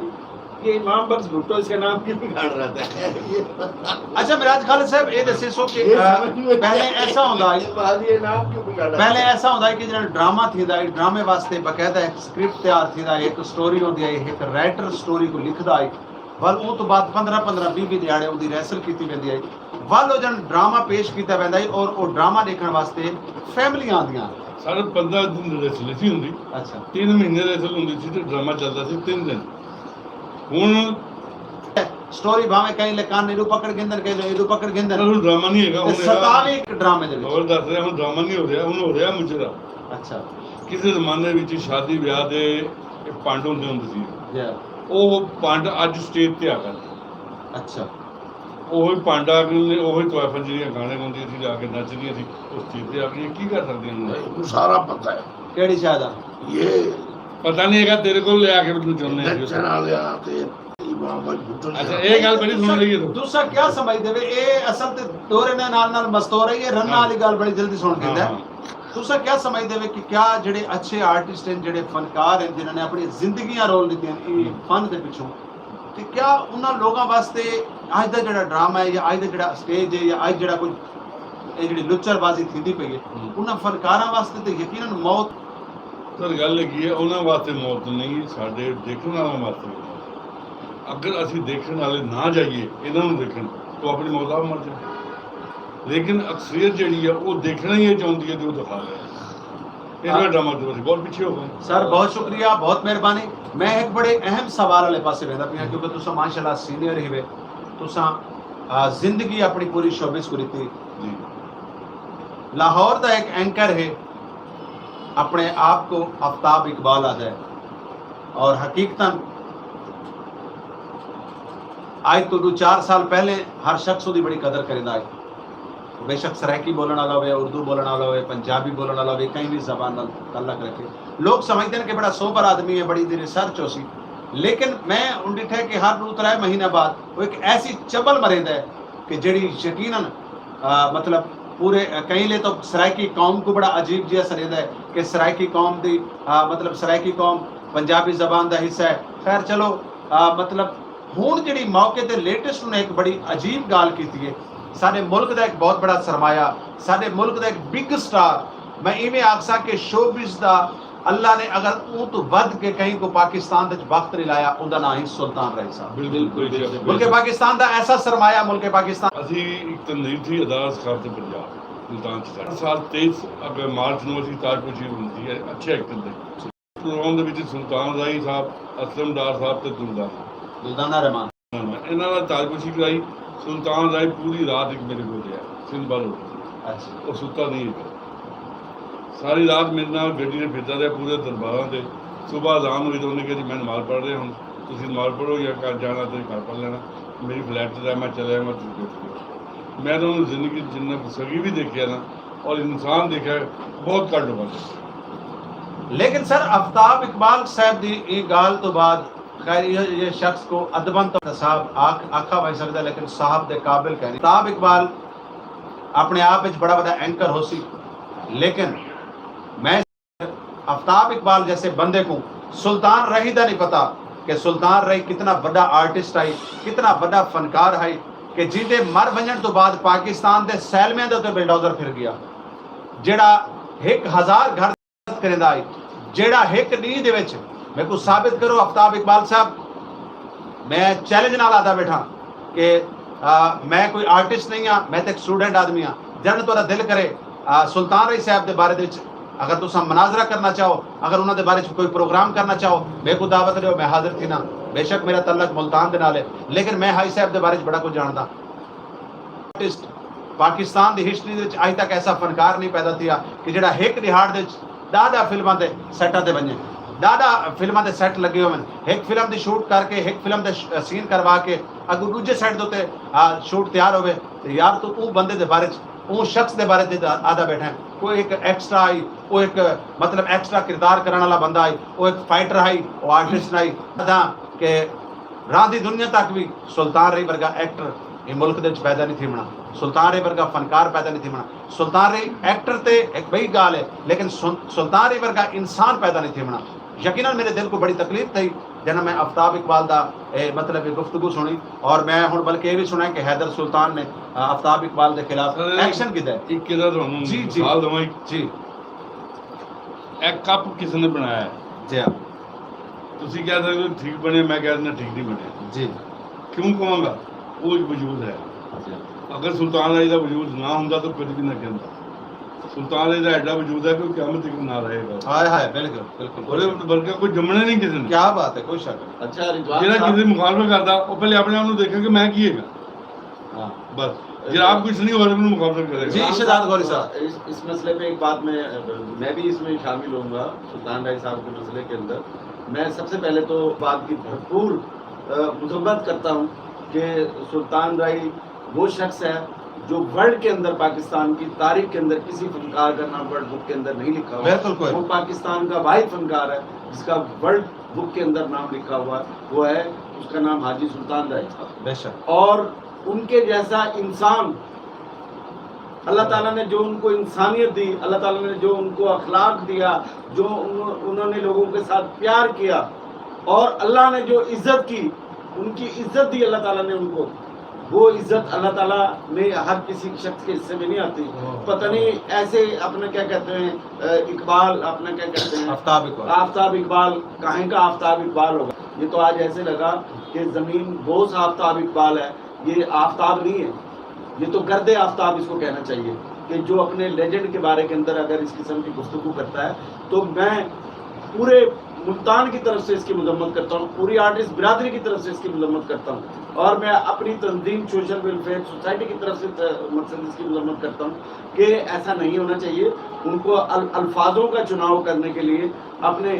कि इमाम बख्श भुट्टो इसका नाम क्यों बिगाड़ रहा था? अच्छा मिराज खालिद साहब ये दसे सो कि ये समझ में पहले ऐसा होंदा है ये नाम क्यों बिगाड़ा? पहले ऐसा होंदा है कि जो ड्रामा थीदा है ड्रामे वास्ते बकायदा एक स्क्रिप्ट तैयार थीदा है, एक स्टोरी होंदी है, एक राइटर स्टोरी को लिखदा है। वल वो तो बाद 15 20 दिहाड़े उदी रिहर्सल कीती वेंदी है। वल जन ड्रामा पेश कीता वेंदा है और वो ड्रामा देखने वास्ते फैमिलियां आंदियां। साढ़े 15 दिन रेसल सी होंगी, अच्छा 3 महीने रेसल होंगी सी ते ड्रामा चलता सी 3 दिन। हुन स्टोरी भावे कहीं लेकान नीरू पकड़ गिंदन कहीं नीरू पकड़ गिंदन ਹੁਣ ड्रामा नहीं हैगा। ਹੁਣ सतावी एक ड्रामे दे विच। और दस रहा ਹੁਣ ड्रामा नहीं हो रहा, ਹੁਣ हो रहा मुजरा। अच्छा ਕਿਸੇ ਜ਼ਮਾਨੇ ਵਿੱਚ ਸ਼ਾਦੀ ਵਿਆਹ ਦੇ ਇਹ ਪੰਡ ਹੁੰਦੇ ਹੁੰਦੇ ਸੀ, जी ਉਹ ਪੰਡ ਅੱਜ ਸਟੇਜ ਤੇ ਆ ਗਏ। अच्छा ਉਹੀ ਪਾਂਡਾ ਨੇ ਉਹੀ ਤੋਇਫਾ ਜਿਹੜੀਆਂ ਗਾਣੇ ਗਾਉਂਦੀਆਂ ਸੀ ਜਾ ਕੇ ਨੱਚਦੀਆਂ ਸੀ ਉਸ ਚੀਜ਼ ਤੇ ਆ ਗਈਆਂ ਕੀ ਕਰ ਸਕਦੀਆਂ ਨੇ ਇਹਨੂੰ ਸਾਰਾ ਪਤਾ ਹੈ ਕਿਹੜੀ ਸ਼ਾਇਦਾ ਇਹ ਪਤਾ ਨਹੀਂ ਹੈਗਾ ਤੇਰੇ ਕੋਲ ਲਿਆ ਕੇ ਮੈਨੂੰ ਚਾਹੁੰਦੇ ਆ ਨੱਚਣ ਵਾਲਿਆਂ ਤੇ ਇਮਾਮ ਬੁੱਢਣ ਅੱਛਾ ਇਹ ਗੱਲ ਬੜੀ ਸੁਣ ਲਈ ਤੂੰ दूसरा क्या समझते वे ये असल ते दौरे ने नाल मस्त हो रही है रन्ना वाली गल बड़ी जल्दी सुन दिंदा है दूसरा क्या समझते वे कि क्या जेडे अच्छे आर्टिस्ट हैं जेडे फनकार हैं जिन्होंने अपनी जिंदगियां रोल दी हैं फन के पिछों ते क्या उन्हां लोगों वास्ते अज दा जेड़ा ड्रामा है या अज दा जेड़ा स्टेज है या अज जेड़ा कोई ये जेड़ी लुच्चरबाजी थींदी पई है उन्हां फनकारां वास्ते ते यकीनन मौत ਸਰ ਗੱਲ ਕੀ ਹੈ ਉਹਨਾਂ ਵਾਸਤੇ ਮੌਤ ਨਹੀਂ ਸਾਡੇ ਦੇਖਣ ਵਾਲਿਆਂ ਵਾਸਤੇ ਵੀ ਮੌਤ ਹੈ। ਅਗਰ ਅਸੀਂ ਦੇਖਣ ਵਾਲੇ ਨਾ ਜਾਈਏ ਇਹਨਾਂ ਨੂੰ ਦੇਖਣ ਤਾਂ ਆਪਣੀ ਮੌਤ ਆਪ ਮਰ ਜਾਏ ਲੇਕਿਨ ਅਕਸਰੀਅਤ ਜਿਹੜੀ ਹੈ ਉਹ ਦੇਖਣਾ ਹੀ ਇਹ ਚਾਹੁੰਦੀ ਹੈ ਤੇ ਉਹ ਦਿਖਾ ਰਹੇ ਇਹਦਾ ਡਰਾਮਾ ਤੇ ਅਸੀਂ ਬਹੁਤ ਪਿੱਛੇ ਹੋ ਗਏ सर बहुत शुक्रिया बहुत मेहरबानी मैं एक बड़े अहम सवाल वाले पासे वेंदा पिया क्योंकि तुसा माशाल्लाह सीनियर ही वे तुसा जिंदगी अपनी पूरी शोबिस को दी ਜੀ लाहौर का एक एंकर है अपने आप को आफ्ताब इकबाल आता है और हकीकतन आज तो 2-4 साल पहले हर शख्स उसकी बड़ी कदर करेंदा है बेशक सराइकी बोलने वाला हो उर्दू बोलने वाला हो पंजाबी बोलने वाला हो कहीं भी जबान नाल तल्लक रखे लोग समझते हैं कि बड़ा सोबर आदमी है बड़ी दी रिसर्च हो सी लेकिन मैं उन्डिठ है कि हर 2-3 महीने बाद वो एक ऐसी चबल मरेंदा है कि जड़ी यकीनन मतलब पूरे कहीं ले तो सराइकी कौम को बड़ा अजीब जिहा सरेंदा है कि सराइकी कौम दी मतलब सराइकी कौम पंजाबी जबान का हिस्सा है खैर चलो मतलब हुण जिहड़ी मौके ते लेटेस्ट उन्हें एक बड़ी अजीब गाल की है साडे मुल्क का एक बहुत बड़ा सरमाया साडे मुल्क का एक बिग स्टार मैं इवें आखसा कि शोबिस दा अल्लाह ने अगर ऊं तो वध के कहीं को पाकिस्तान विच वक्त नहीं लाया उनका नाम ही सुल्तान रही साहब ਬਿਲਕੁਲ मुल्क पाकिस्तान का ऐसा सरमाया मुल्क पाकिस्तान ਅਸੀਂ ਇੱਕ ਤਨਜ਼ੀਮ ਸੀ ਅਦਾਲਤ ਸਖਾਫਤ ਪੰਜਾਬ ਸੁਲਤਾਨ ਚ ਸਾਡੇ ਸਾਲ 23 ਅਗਰ ਮਾਰਚ ਨੂੰ ਅਸੀਂ ਤਾਜਪੋਸ਼ੀ ਹੁੰਦੀ ਹੈ ਅੱਛੇ ਐਕਟਰ ਦੇ ਪ੍ਰੋਗਰਾਮ ਦੇ ਵਿੱਚ ਸੁਲਤਾਨ ਰਾਈ ਸਾਹਿਬ ਅਸਲਮ ਡਾਰ ਸਾਹਿਬ ਤੇ ਦੁਲਦਾਨਾ दुल्दाना रहमान ਇਹਨਾਂ ਦਾ ਤਾਜਪੋਸ਼ੀ ਕਰਾਈ ਸੁਲਤਾਨ ਰਾਈ ਪੂਰੀ ਰਾਤ ਇੱਕ ਮੇਰੇ ਕੋਲ ਰਿਹਾ ਸਿੰਬਲ ਹੋ अच्छा ਉਹ ਸੁੱਤਾ ਨਹੀਂ ਹੈ ਸਾਰੀ ਰਾਤ ਮੇਰੇ ਨਾਲ ਗੱਡੀ ਨੇ ਫਿਰਦਾ ਰਿਹਾ ਪੂਰੇ ਦਰਬਾਰਾਂ ਤੇ ਸਵੇਰ ਅਜ਼ਾਨ ਹੋਈ ਤਾਂ ਉਹਨੇ ਕਿਹਾ ਜੀ ਮੈਂ ਨਮਾਜ਼ ਪੜ੍ਹ ਰਿਹਾ ਹੁਣ ਤੁਸੀਂ ਨਮਾਜ਼ ਪੜ੍ਹੋ ਜਾਂ ਘਰ ਜਾਣਾ ਤੇ ਘਰ ਪੜ੍ਹ ਲੈਣਾ ਮੇਰੀ ਫਲੈਟ 'ਤੇ ਮੈਂ ਚਲਿਆ ਮੈਂ ਤੁਸੀਂ ਦੇਖੋ ਮੈਂ ਤਾਂ ਉਹਨੂੰ ਜ਼ਿੰਦਗੀ 'ਚ ਜਿੰਨਾ ਸਗੀ ਵੀ ਦੇਖਿਆ ਨਾ ਔਰ ਇਨਸਾਨ ਦੇਖਿਆ ਬਹੁਤ ਘੱਟ ਹੋਗਾ लेकिन सर आफ्ताब इकबाल साहब दी ये गाल तो बाद खैर ये शख्स को अदबन तो साहब आखा भाई सकता लेकिन साहब दे काबिल कह आफ्ताब इकबाल अपने आप में बड़ा बड़ा एंकर हो सी लेकिन मैं आफ्ताब इकबाल जैसे बंदे को सुल्तान रही दा नहीं पता कि सुल्तान रही कितना बड़ा आर्टिस्ट आई कितना बड़ा फनकार है कि जिंदे मर वजन तो बाद पाकिस्तान के सैलमियां के उत्ते बिल्डोजर फिर गया जेड़ा 1000 घर करेंदा है जेड़ा एक नींद दे विच मैं को साबित करो आफ्ताब इकबाल साहब मैं चैलेंज नाल आदा बैठा कि मैं कोई आर्टिस्ट नहीं हाँ मैं तो एक स्टूडेंट आदमी हाँ जब तुहाडा दिल करे सुल्तान रही साहब के बारे दे अगर तुम मनाजरा करना चाहो अगर उन्होंने बारे कोई प्रोग्राम करना चाहो मेरे को दावत दो मैं हाजिर थी ना बेशक मेरा तल्लक मुल्तान के नाल है लेकिन मैं हाई साहब के बारे बड़ा कुछ जानता आर्टिस्ट पाकिस्तान की हिस्टरी अज तक ऐसा फनकार नहीं पैदा थिया कि जिहड़ा हिक दिहाड़ दे ॾाढा फिल्मां ते सैटां ते वञे ॾाढा फिल्मां ते सैट लगे हुए एक फिल्म की शूट करके एक फिल्म के सीन करवा के अगू दूजे साइड के उत्ते शूट तैयार होवे तो यार तो वो बंदे के बारे वो शख्स के बारे आधा बैठा है कोई एक एक्स्ट्रा आई वो एक मतलब एक्स्ट्रा किरदार करने वाला बंदा आई वो एक फाइटर आई वो आर्टिस्ट आई अदा कि रांदी दुनिया तक भी सुल्तान रही वर्गा एक्टर ये मुल्क दे पैदा नहीं थी बना सुल्तान रही वर्गा फनकार पैदा नहीं थी बना सुल्तान रही एक्टर ते एक बड़ी गाल है लेकिन सुल्तान रही वर्गा इंसान पैदा नहीं थी बना यकीनन मेरे दिल को बड़ी तकलीफ थी जब मैं आफ्ताब इकबाल का मतलब गुफ्तगू सुनी और मैं हुण बल्कि ये भी सुना कि हैदर सुल्तान ने आफ्ताब इकबाल के खिलाफ एक्शन किया है ਇੱਕ ਇਹਦਾ ਤੁਹਾਨੂੰ ਜੀ, ਜੀ। ਮਿਸਾਲ ਦੇਵਾਂ जी ਇੱਕ ਕੱਪ ਕਿਸ ਨੇ ਬਣਾਇਆ ਹੈ जी हाँ ਤੁਸੀਂ ਕਹਿ ਸਕਦੇ ਹੋ ਠੀਕ ਬਣਿਆ ਮੈਂ ਕਹਿ ਦਿੰਦਾ ਠੀਕ ਨਹੀਂ ਬਣਿਆ जी ਕਿਉਂ ਕਹਾਂਗਾ ਉਹ ਇੱਕ ਵਜੂਦ ਹੈ ਅਗਰ ਸੁਲਤਾਨ ਅਲੀ ਦਾ ਵਜੂਦ ਨਾ ਹੁੰਦਾ ਤਾਂ ਕਦੇ ਵੀ ਨਾ ਕਹਿੰਦਾ ਸੁਲਤਾਨ ਅਲੀ ਦਾ ਐਡਾ ਵਜੂਦ ਹੈ ਕਿ ਉਹ ਕਿਆਮਤ ਤੱਕ ਨਾ ਰਹੇਗਾ हाय हाय बिल्कुल बिल्कुल ਉਹਦੇ ਵਰਗਾ ਕੋਈ ਜੰਮਣਾ ਨਹੀਂ ਕਿਸੇ ਨੇ क्या बात है कोई शक नहीं अच्छा रिजवान ਜਿਹੜਾ साहब, ਕਿਸੇ ਦੀ ਮੁਖਾਲਫਤ ਕਰਦਾ ਉਹ ਪਹਿਲੇ ਆਪਣੇ ਆਪ ਨੂੰ ਦੇਖੇ ਕਿ ਮੈਂ ਕੀ ਹੈਗਾ हाँ ਬਸ ਜੇ ਆਪ ਕੁਝ नहीं हो रहा तो मुखालफत जी करेगा इशदाद गौरी साहब इस मसले पे एक बात मैं भी इसमें शामिल होऊंगा सुल्तान राय साहब के मसले के अंदर मैं सबसे पहले तो बात की भरपूर मजम्मत करता हूँ कि सुल्तान राय वो शख्स है जो वर्ल्ड के अंदर, पाकिस्तान की तारीख के अंदर किसी फनकार का नाम वर्ल्ड बुक के अंदर नहीं लिखा हुआ। बिल्कुल कोई वो पाकिस्तान का वाहिद फनकार है जिसका वर्ल्ड बुक के अंदर नाम लिखा हुआ है, वो है, उसका नाम हाजी सुल्तान राय साहब। बेशक। और उनके जैसा इंसान, अल्लाह ताला ने जो उनको इंसानियत दी, अल्लाह ताला ने जो उनको अखलाक दिया, जो उन्होंने लोगों के साथ प्यार किया, और अल्लाह ने जो इज्जत की, उनकी इज्जत दी अल्लाह ताला ने उनको, वो इज्जत अल्लाह ताला में हर किसी शख्स के हिस्से में नहीं आती। पता नहीं ऐसे अपना क्या कहते हैं, इकबाल, अपना क्या कहते हैं, आफ्ताब इकबाल, आफ्ताब इकबाल, कहीं का आफ्ताब इकबाल होगा। ये तो आज ऐसे लगा कि ज़मीन बोस आफ्ताब इकबाल है, ये आफ्ताब नहीं है, ये तो गर्दे आफ्ताब इसको कहना चाहिए। कि जो अपने लेजेंड के बारे के अंदर अगर इस किस्म की गुफ्तगू करता है, तो मैं पूरे मुल्तान की तरफ से इसकी मजम्मत करता हूँ, पूरी आर्टिस्ट बिरादरी की तरफ से इसकी मजम्मत करता हूँ, और मैं अपनी तंजीम सोशल वेलफेयर सोसाइटी की तरफ से मकसद इसकी मजम्मत करता हूँ कि ऐसा नहीं होना चाहिए। उनको अल्फाजों का चुनाव करने के लिए अपने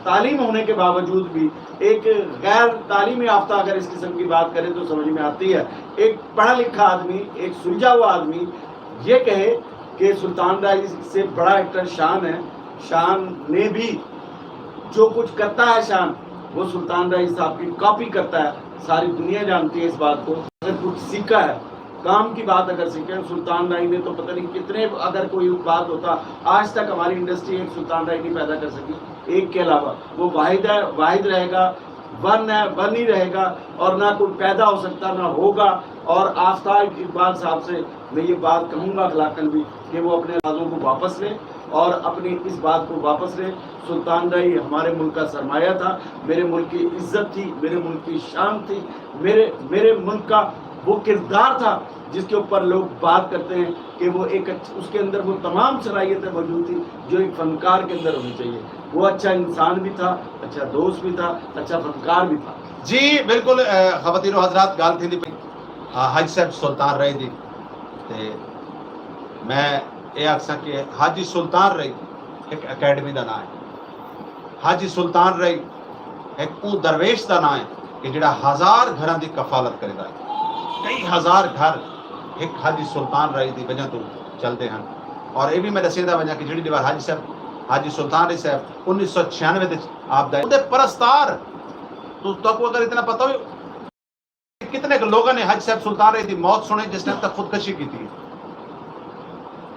तालीम होने के बावजूद भी एक गैर तालीमी याफ्ता अगर इस किस्म की बात करें तो समझ में आती है। एक पढ़ा लिखा आदमी, एक सुलझा हुआ आदमी ये कहे कि सुल्तान राय से बड़ा एक्टर शान है, शान ने भी जो कुछ करता है, शान वो सुल्तान राय साहब की कॉपी करता है, सारी दुनिया जानती है इस बात को। अगर कुछ सीखा है, काम की बात अगर सीखे, सुल्तान राय ने तो पता नहीं कितने, अगर कोई बात होता, आज तक हमारी इंडस्ट्री एक सुल्तान राय नहीं पैदा कर सकी, एक के अलावा। वो वाहिद है, वाहिद रहेगा, वन है, वन ही रहेगा, और ना कोई पैदा हो सकता ना होगा। और आफ्ताब इकबाल साहब से मैं ये बात कहूँगा अखलाकन भी कि वो अपने राजों को वापस लें और अपनी इस बात को वापस लें। सुल्तान राय हमारे मुल्क का सरमाया था, मेरे मुल्क की इज्जत थी, मेरे मुल्क की शान थी, मेरे मुल्क का वो किरदार था जिसके ऊपर लोग बात करते हैं कि वो एक उसके अंदर वो तमाम सलाहियतें मौजूद थी जो एक फनकार के अंदर होनी चाहिए। वो अच्छा इंसान भी था, अच्छा दोस्त भी था, अच्छा फनकार भी था। जी बिल्कुल। ख़वातीन व हज़रात, गाल थी पई हाजी साहब सुल्तान राय दी, ते मैं ये आखसा कि हाजी सुल्तान राय एक अकैडमी का नाम है। हाजी सुल्तान राय एक वो दरवेश का नाम है कि जिहड़ा 1000 घरां दी कफालत करेगा। कई हज़ार घर एक हाजी सुल्तान राय की वजह तो चलते हैं। और ये भी मैं दसेंदा वजह कि जी बार हाजी सुल्तान राय साहब 1996 आप परस्तार तो अगर इतना पता हो कितने लोगों ने हाजी साहब सुल्तान राय की मौत सुनी जिसने तक खुदकशी की थी,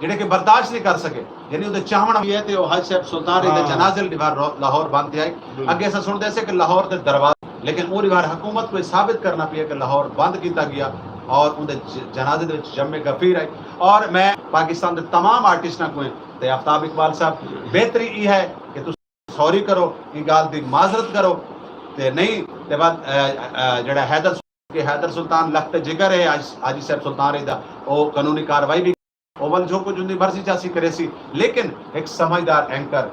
जिहड़े कि बर्दाश्त नहीं कर सके, यानी उहदे चाहण भी है तो हाजी साहब सुल्तान राय दे जनाजे दीवार लाहौर बंद आई। अगे अस सुनते से कि लाहौर के दरवाजे, लेकिन वो दीवार हुकूमत को साबित करना पिया कि लाहौर बंद किया गया और उनके जनाजे दे जम्मे गफीर आई। और मैं पाकिस्तान के तमाम आर्टिस्टा को ते आफ्ताब इकबाल साहब बेहतरी ये है कि तुम सॉरी करो, ये गाल की माजरत करो, ते नहीं ते बाद जड़ा हैदर सुल्तान लखत जिगर है हाजी साहब सुल्तान रही वो कानूनी कार्रवाई भी ओवल जो कुछ उनकी मर्जी चासी करे सी, लेकिन एक समझदार एंकर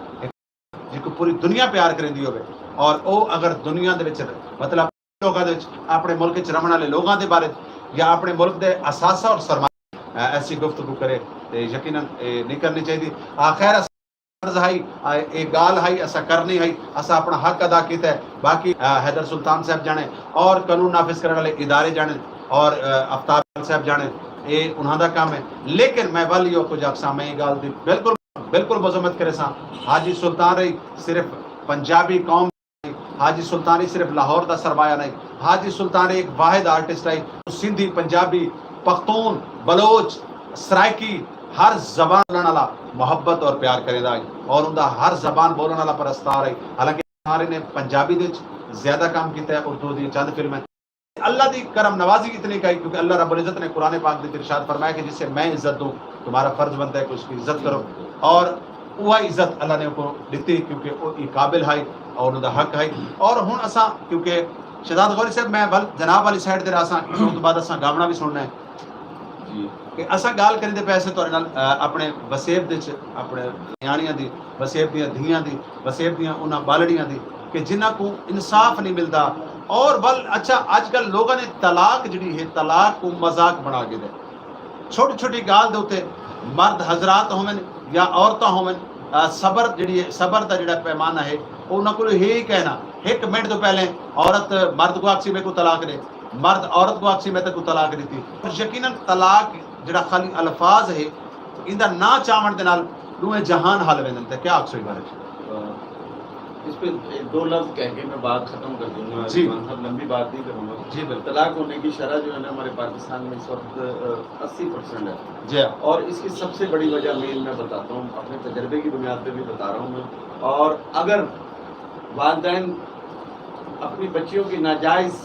जिसको पूरी दुनिया प्यार करेंदी होवे और वो अगर दुनिया दे विच मतलब लोगों दे विच अपने मुल्क च रहने वाले लोगों के बारे या अपने मुल्क के असासा और सरमाया ऐसी गुफ्तगू करे तो यकीनन नहीं करनी चाहिए। खैर एक गाल है ऐसा करनी है, असा अपना हक अदा किया है। बाकी हैदर सुल्तान साहब जाने और कानून नाफिज करने वाले इदारे जाने और आफ्ताब साहब जाने, ये उन्होंने काम है। लेकिन मैं वल यो कुछ अक्सा मैं गाल दी बिल्कुल बिल्कुल मजम्मत करे सा। हाजी सुल्तान रही सिर्फ पंजाबी कौम, हाजी सुल्तान सिर्फ लाहौर का सरमाया नहीं, हाजी सुल्तान एक वाहिद आर्टिस्ट है, सिंधी, पंजाबी, पख्तून, बलोच, सराइकी हर जबान बोलने वाला मोहब्बत और प्यार करेगा और उनका हर जबान बोलने वाला परस्तार है। हालांकि सारे ने पंजाबी दे ज्यादा काम किया है, उर्दू दी चंद फिल्में। अल्लाह की करम नवाजी इतनी कही क्योंकि अल्लाह रब्बुल इज्जत ने कुरान पाक में इरशाद फरमाया कि जिससे मैं इज्जत दूं तुम्हारा फर्ज बनता है कि उसकी इज्जत करो, और वह इज्जत अल्लाह ने उनको दी क्योंकि वो काबिल है और उनका हक है। और हुण असा क्योंकि शहजाद गौरी साहब मैं बल जनाब वाली साइड ते असा उस तो बाद असा गावना भी सुनना है जी कि असा गाल करींदे पैसे तुहाडे नाल अपने वसेब दे अपने न्याणियां दी वसेब दी धियां दी वसेब दी उन्हां बालड़ियां दी कि जिन्हां को इंसाफ नहीं मिलता। और बल अच्छा आजकल लोगों ने तलाक जी है तलाक को मजाक बना के दे, छोटी छोटी गाल दे उत्ते मर्द हजरात होवन या औरतां होवन सबर जी सबर का जो पैमाना है उन्होंने को यही कहना एक मिनट तो पहले औरत मर्द को आखसी में को तलाक दे, मर्द औरत को आखसी मैं तक तलाक दी यकीनन तलाक जड़ा खाली अल्फाज है इंदा ना चावण दे नाल दूए जहान हाल वेंदन ते क्या आखसो बारे इस पे दो लफ्ज कह के मैं बात खत्म कर दूंगा। जी। मतलब लंबी बात नहीं करूंगा। जी बिल्कुल तलाक होने की शरह जो है ना हमारे पाकिस्तान में इस वक्त 80% है। जी और इसकी सबसे बड़ी वजह मैं बताता हूँ, अपने तजर्बे की बुनियाद पे भी बता रहा हूँ मैं। और अगर वालिदैन अपनी बच्चियों की नाजायज़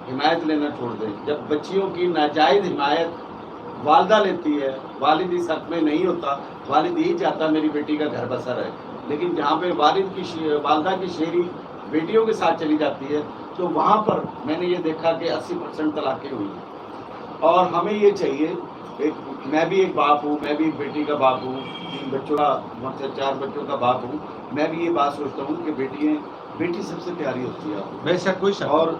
हिमायत लेना छोड़ दें, जब बच्चियों की नाजायज़ हिमायत वालदा लेती है, वालिद इस हक में नहीं होता, वालिद यही चाहता मेरी बेटी का घर बसा रहे, लेकिन जहाँ पे वालदा की शेरी बेटियों के साथ चली जाती है तो वहाँ पर मैंने ये देखा कि 80% तलाक़ें हुई हैं। और हमें ये चाहिए, मैं भी एक बाप हूँ, मैं भी एक बेटी का बाप हूँ, 3 बच्चों का मतलब 4 बच्चों का बाप हूँ। मैं भी ये बात सोचता हूँ कि बेटी सबसे प्यारी होती है बेशक कोई शक और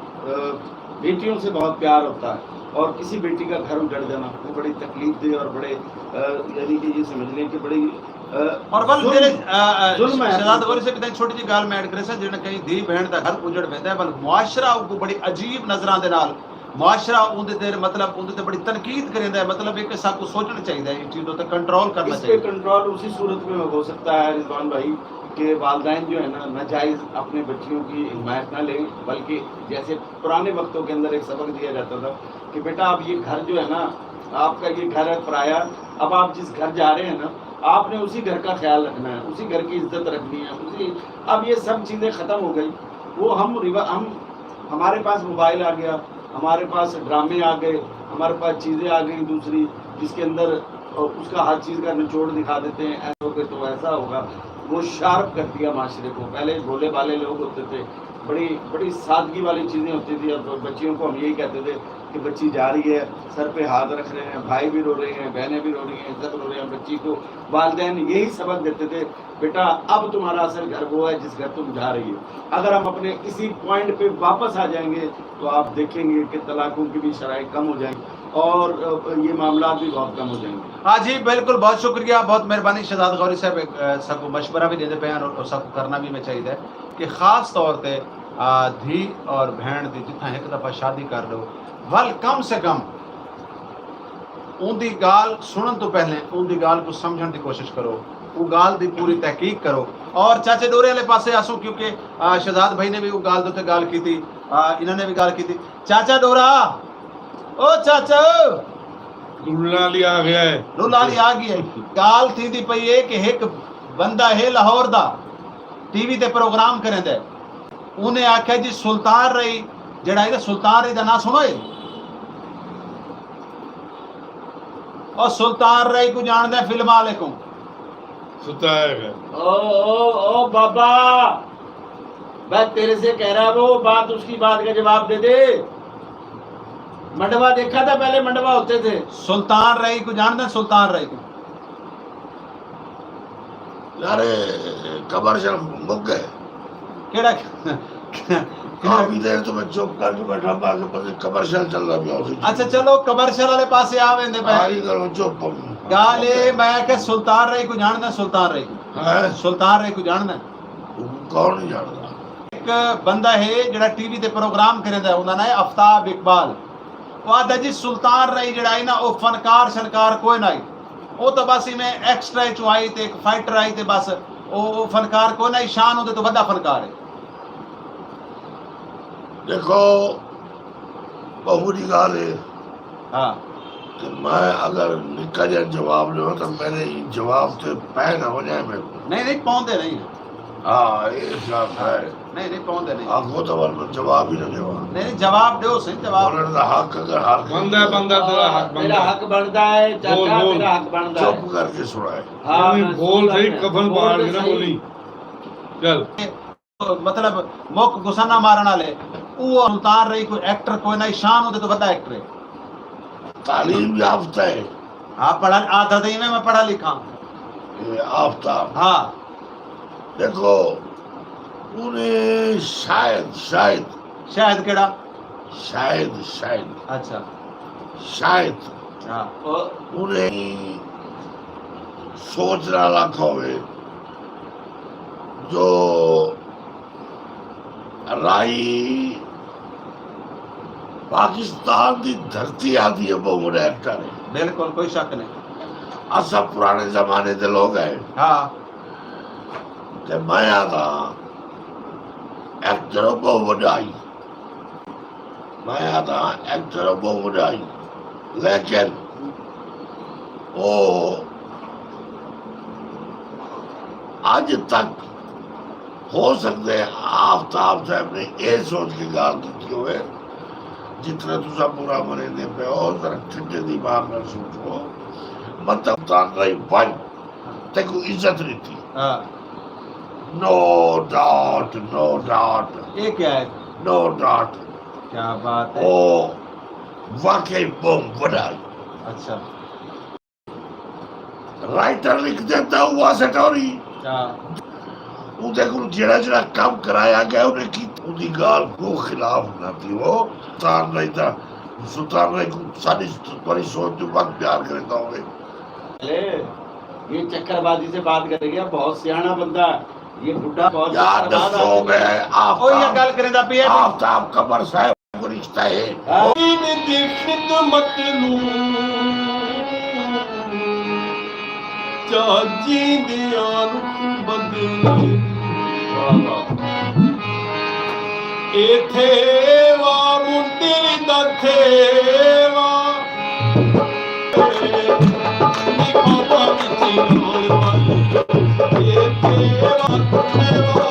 बेटियों से बहुत प्यार होता है। और किसी बेटी का घर उजड़ जाना वो बड़ी तकलीफ दे और बड़े यानी कि ये समझ लें कि बड़ी और बल तेरे जुल्म है। शहजाद गौरी से कितनी छोटी जी गाल मैं ऐड करे सा जिन्हें कहीं धी बहन का घर उजड़ बैठा है बल मुआशरा को बड़ी अजीब नजरां दे नाल मुआशरा उनदे ते मतलब उनदे ते बड़ी तनकीद करेंदा है। मतलब एक सबको सोचना चाहिए इन चीजों पे कंट्रोल करना इस पे चाहिए। कंट्रोल उसी सूरत में हो सकता है रिजवान भाई कि वालिदैन जो है ना नाजायज़ अपने बच्चियों की हिमायत ना लें, बल्कि जैसे पुराने वक्तों के अंदर एक सबक दिया जाता था कि बेटा अब ये घर जो है ना आपका ये घर है पराया, अब आप जिस घर जा रहे हैं ना आपने उसी घर का ख्याल रखना है, उसी घर की इज्जत रखनी है, उसी अब ये सब चीज़ें ख़त्म हो गई। वो हम हमारे पास मोबाइल आ गया, हमारे पास ड्रामे आ गए, हमारे पास चीज़ें आ गई दूसरी जिसके अंदर उसका हर चीज़ का निचोड़ दिखा देते हैं, ऐसा होगा तो ऐसा होगा। वो शार्प कर दिया माशरे को। पहले भोले भाले लोग होते थे, बड़ी बड़ी सादगी वाली चीज़ें होती थी। और बच्चियों को हम यही कहते थे कि बच्ची जा रही है, सर पे हाथ रख रहे हैं, भाई भी रो रहे हैं, बहनें भी रो रही हैं, सब रो रहे हैं। बच्ची को वालिदैन यही सबक देते थे, बेटा अब तुम्हारा असल घर वो है जिस घर तुम जा रही हो। अगर हम अपने इसी पॉइंट पे वापस आ जाएंगे तो आप देखेंगे कि तलाकों की भी शराइ कम हो जाएंगी और ये मामला भी बहुत कम हो जाएंगे। हाँ जी बिल्कुल, बहुत शुक्रिया, बहुत मेहरबानी शहजाद गौरी साहब। सबको मशवरा भी देते पे और सबको करना भी मैं चाहिए कि खास तौर पर धी और भेण की जितना एक दफ़ा शादी कर लो वल कम से कम उनकी गाल सुनन तो पहले उनकी गाल को समझने की कोशिश करो, वो गाल की पूरी तहकीक करो। और चाचे डोरे वाले पासे आसो क्योंकि शहजाद भाई ने भी वो गाल के गाल की थी, इन्होंने भी गाल की थी। चाचा डोरा, ओ चाचा लुलाली आ गया है, लुलाली आ गई है। गाल थी दी पई है कि एक बंदा है लाहौर दा टीवी ते प्रोग्राम करें दे, उन्हें आख्या जी सुल्तान रही जड़ा है सुल्तान रही दा ना सुनो है और सुल्तान रही को जान दे फिल्म वाले को सुता है। ओ बाबा, मैं तेरे से कह रहा वो बात, उसकी बात का जवाब दे दे। मंडवा देखा था पहले, मंडवा होते थे। सुल्तान रही को जान दे, सुल्तान रही को यारे कमर्शियल मुक गए। केड़ा काफी देर तो मैं चुप करके बैठा, बाकी पता कमर्शियल चल रहा भी। अच्छा चलो कमर्शियल वाले पासे आ वेंदे पे आई करो चुप। गाले मैं के सुल्तान रही को जान दे, सुल्तान रही को है सुल्तान रही को जान दे। कौन नहीं जानता। एक बंदा है जड़ा टीवी ते प्रोग्राम करेंदा, उनका नाम है आफ्ताब इकबाल। वो आता जी सुल्तान रही जड़ा है ना वो फनकार शनकार कोई नहीं, वो तो बस इमें एक्स्ट्रा चो आई ते एक फाइटर आई ते बस वो फनकार कोई नहीं, शान होते तो बड़ा फनकार है। देखो बहुरी गाल है हाँ कि मैं अगर निका जा जवाब लो तो मेरे जवाब से पै ना हो जाए मेरे को। नहीं पौंदे नहीं है, हाँ ये सब है। नहीं पौंदे नहीं, आखो तो वाल में जवाब ही ना जवाब नहीं जवाब दो सही जवाब। बोलने का हक अगर हर बंदा बंदा तेरा हक मेरा बनता हक बनता है चाचा, बोल। मेरा हक बनता है। चुप करके सुनाए। हाँ, है। मैं बोल सुनता सही, हूं। कफन बोल बाहर तो के ना सही। बोली। चल मतलब मुक गुस्सा मारन वाले वो सुल्तान रही कोई एक्टर कोई नहीं, शान होते तो बड़ा एक्टर है। तालीम याफ्ता है आप पढ़ा आधा ही में मैं पढ़ा लिखा। ये आफ्ताब। हाँ देखो उन्हें शायद शायद शायद केड़ा शायद शायद अच्छा शायद हाँ उन्हें सोचना रखा होवे जो राई पाकिस्तान की धरती आती है बहुत एक्टर है बिल्कुल कोई शक नहीं। असा पुराने जमाने के लोग हैं हाँ ते मैं आता एक्टर बहुत वडाई मैं आता एक्टर बहुत वडाई लेकिन वो आज तक हो सकते हैं आफ्ताब साहब ने ये सोच के गाल की हुए जितने तुसा बुरा मरे दे पे हो जरा ठंडे दी बात ना सोचो मतलब तान रही भाई ते को इज्जत नहीं थी हाँ नो डाउट ये क्या है? नो डाउट क्या बात है। ओ वाकई बम वडाई अच्छा राइटर लिख देता हुआ सटोरी हाँ ਉਹਦੇ ਕੋਲ ਜਿਹੜਾ ਕੰਮ ਕਰਾਇਆ ਗਿਆ ਉਹਨੇ ਕੀ ਉਹਦੀ ਗਾਲ ਕੋ ਖਿਲਾਫ ਨਾ ਥੀ ਉਹ ਤਾਂ ਨਹੀਂ ਤਾਂ ਸੁਤਾਰ ਨਹੀਂ ਸਾਡੀ ਬੜੀ ਸੋਚ ਤੋਂ ਬਾਅਦ प्यार करता होगे अरे ये चक्करबाजी से बात करेगा बहुत सियाना बंदा है। ये बुढ़ा बहुत यार चक्करबाज दसो आदमी है। मैं ਉਹ ਇਹ ਗੱਲ ਕरेंदा पिया आफ्ताब कमर साहब को रिश्ता है दीन दी खिदमत नूं चाची दियां रूह बदली एथे वा मुंडी दा थेवा निखावा विच रोल वाली एथे वा थेवा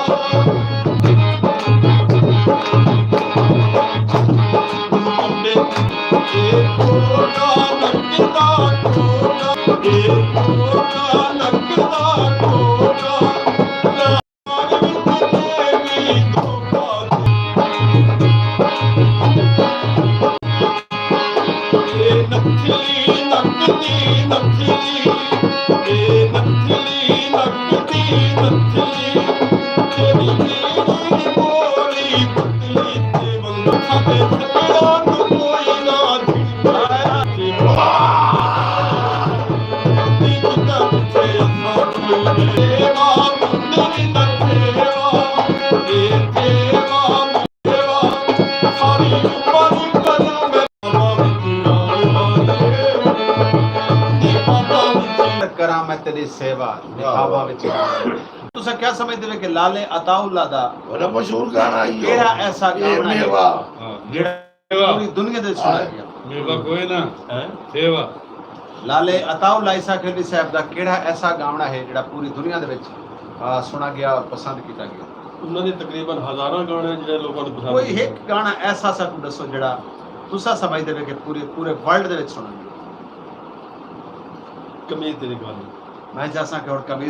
करा मैं तेरी सेवा निभावा विच तुसा क्या समझदे हो कि लाले अताउल्ला दा बड़ा मशहूर गाना है केड़ा ऐसा ये गाना है मेवा जेड़ा पूरी दुनिया दे सुना गया मेवा कोई ना सेवा लाले अताउल्ला ईसा खिलवी साहब दा केड़ा ऐसा गाना है जेड़ा पूरी दुनिया दे विच सुना गया और पसंद किया गया ਉਹਨਾਂ ਦੇ ਤਕਰੀਬਨ ਹਜ਼ਾਰਾਂ ਗਾਣੇ ਜਿਹੜੇ ਲੋਕਾਂ ਨੂੰ ਪਸੰਦ कोई एक गाना ऐसा सा कोई दसो जेड़ा तुसा समझदे हो कि पूरे वर्ल्ड दे विच सुना गया ਕਮੀਜ਼ ਤੇਰੀ ਗਾਣੇ मैं चाहता कि और कभी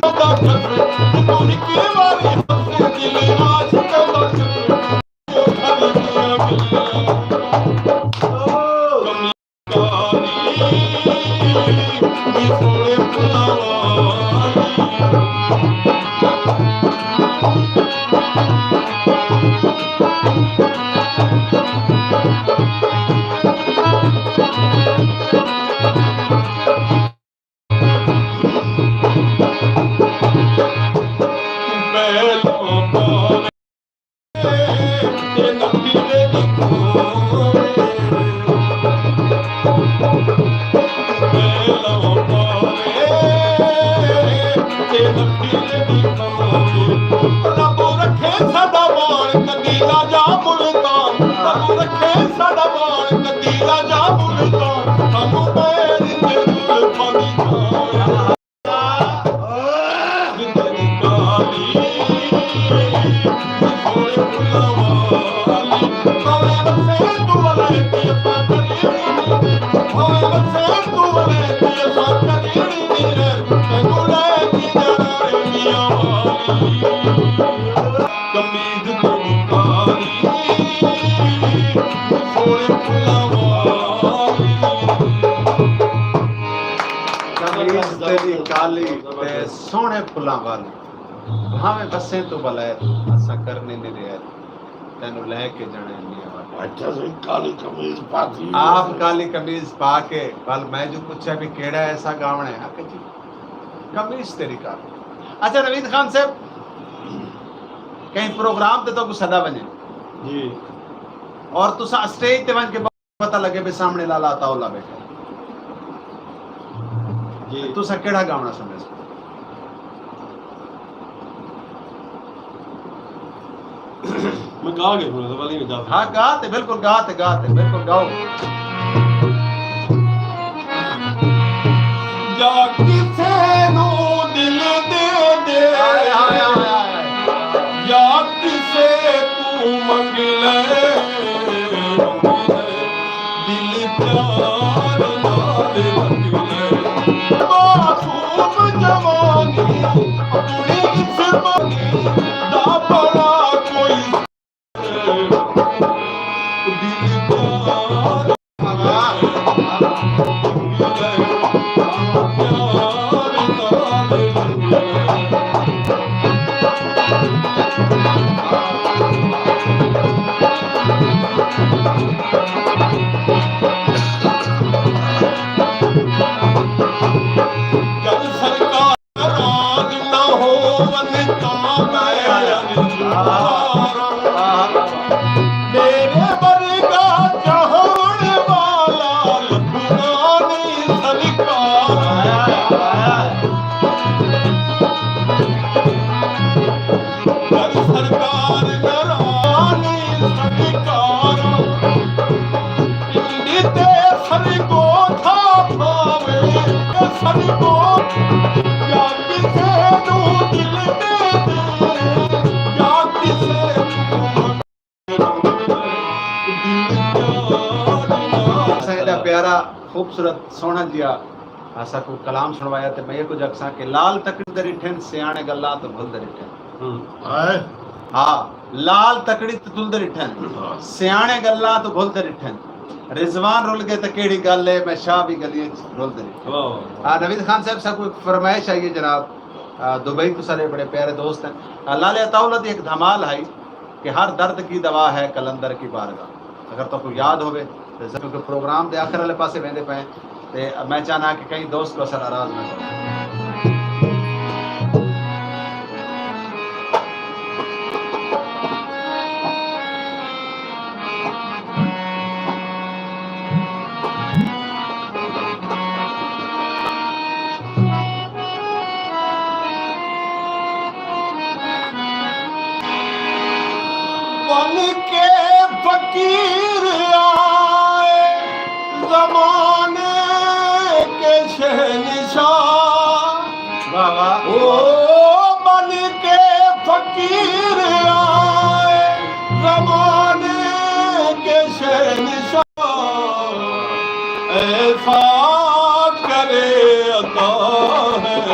सोने फुल्लां वाली भावें बसे तो बलैत असा करने नहीं रहा तेनू लेके जाने अच्छा से काली कमीज पाती आप काली कमीज पा के कल मैं जो पूछा भी केड़ा ऐसा गावना है आके जी कमीज तेरी काली। अच्छा नवीद खान साहब कहीं प्रोग्राम ते तो कुछ सदा बने जी और तुसा स्टेज ते वन के पता लगे भी सामने लाला अताउल्ला बैठा जी तुसा केड़ा गावना समझ मैं गा के सुना था वाली में जा हाँ गाते बिल्कुल बिल्कुल गाओ या किसे नो दिल दे दे या किसे तू मंग ले दिल प्यार नाल मंग ले मासूम जवानी अपनी जिस्मानी दा बड़ा कोई दिल प्यार जब सरकार राज न हो वनिता मेरे वर्गा चाहण वाला लखनानी सरकार जब सरकार करानी सरकार इंडिते सरगो था भावे सरगो या किसे नू दिल दे दे या किसे एडा प्यारा खूबसूरत सोहना जिया असा को कलाम सुनवाया ते मैं कुछ अक्सा के लाल तकड़ी दे रिठन सियाणे गल्ला तो भुल दे रिठन हाँ लाल तकड़ी तो तुल दे रिठन सियाणे गल्ला तो भुल दे रिठन रिजवान रुल गए तो केड़ी गल है मैं शाह भी गलियां रुल दे रिठन हाँ नवीद खान साहब सा कोई फरमाइश आई है जनाब दुबई तो सारे बड़े प्यारे दोस्त हैं लाल अताउल्ला दी एक धमाल है कि हर दर्द की दवा है कलंदर की बारगाह अगर तो कोई याद होवे क्योंकि प्रोग्राम के आखिर वाले पासे वेंदे पे ते मैं चाहना कि कई दोस्त को असर नाराज न करो बन के फकीर आए जमाने के शहंशाह वाह वाह ओ बन के फकीर आए जमाने के शहंशाह ऐसा करे अता है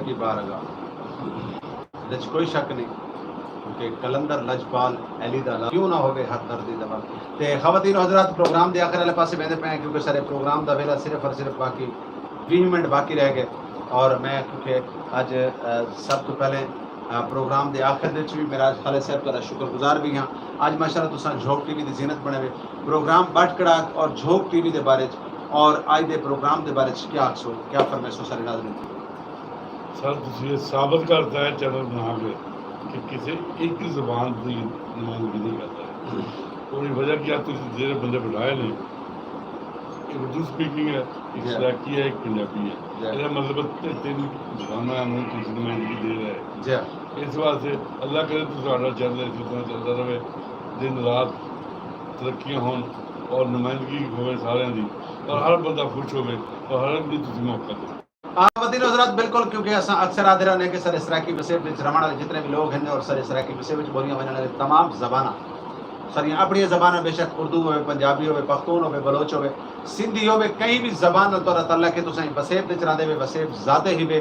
की बारगाह विच कोई शक नहीं क्योंकि कलंदर लजपाल अली दा क्यों ना होवे हर दर्दी दवा ते खवातीन हजरात प्रोग्राम दे आखिर वाले पासे वेंदे पे क्योंकि सारे प्रोग्राम दा वेला सिर्फ और सिर्फ बाकी 20 मिनट बाकी रह गए और मैं क्योंकि आज सब तो पहले प्रोग्राम दे आखिर दे भी मेरा खालिद साहब का शुक्रगुजार भी हाँ आज माशाल्लाह तुसां झोंक टीवी दी जीनत बने हुए प्रोग्राम बट कड़ाक और झोंक टीवी दे बारे और आज दे प्रोग्राम दे बारे क्या आखसो क्या फरमाइशो सारे नाज़रीन सर ਤੁਸੀਂ ਇਹ ਸਾਬਤ ਕਰਦਾ ਹੈ ਚੈਨਲ ਬਣਾ ਕੇ ਕਿ ਕਿਸੇ ਇੱਕ ਜ਼ਬਾਨ ਦੀ ਨੁਮਾਇੰਦਗੀ ਨਹੀਂ ਕਰਦਾ ਹੈ ਉਹਦੀ ਵਜ੍ਹਾ ਕੀ ਆ ਤੁਸੀਂ ਜਿਹੜੇ ਬੰਦੇ ਬਣਾਏ ਨੇ ਇੱਕ ਉਰਦੂ ਸਪੀਕਿੰਗ ਹੈ ਇੱਕ ਸਰਾਕੀ ਹੈ ਇੱਕ ਪੰਜਾਬੀ ਹੈ ਇਹਦਾ ਮਤਲਬ ਤਿੰਨ ਜ਼ਬਾਨਾਂ ਨੂੰ ਤੁਸੀਂ ਨੁਮਾਇੰਦਗੀ ਦੇ ਰਹੇ ਹੈ जी हाँ ਇਸ ਵਾਸਤੇ ਅੱਲਾਹ ਕਰੇ ਤੁਹਾਡਾ ਚੈਨਲ ਇਸੇ ਤਰ੍ਹਾਂ ਚੱਲਦਾ ਰਹੇ ਦਿਨ ਰਾਤ ਤਰੱਕੀਆਂ ਹੋਣ ਔਰ ਨੁਮਾਇੰਦਗੀ ਹੋਵੇ ਸਾਰਿਆਂ ਦੀ ਔਰ ਹਰ ਬੰਦਾ ਖੁਸ਼ ਹੋਵੇ ਔਰ हर एक भी ਤੁਸੀਂ मौका दो वतीन हजरात बिल्कुल क्योंकि असा अक्सर आदि रहने के सर इसराकी बसे रहने वाले जितने भी लोग हैं और सर इसराकी बसे बोलियां वजह तमाम जबाना सारी अपनी ज़बान बेशक उर्दू हो, पंजाबी हो, पख्तून हो, बलोच हो, सिंधी हो, कहीं भी ज़बान तो तला के तुम वसेब च रहिंदे वे, वसेब ज़ादे ही वे,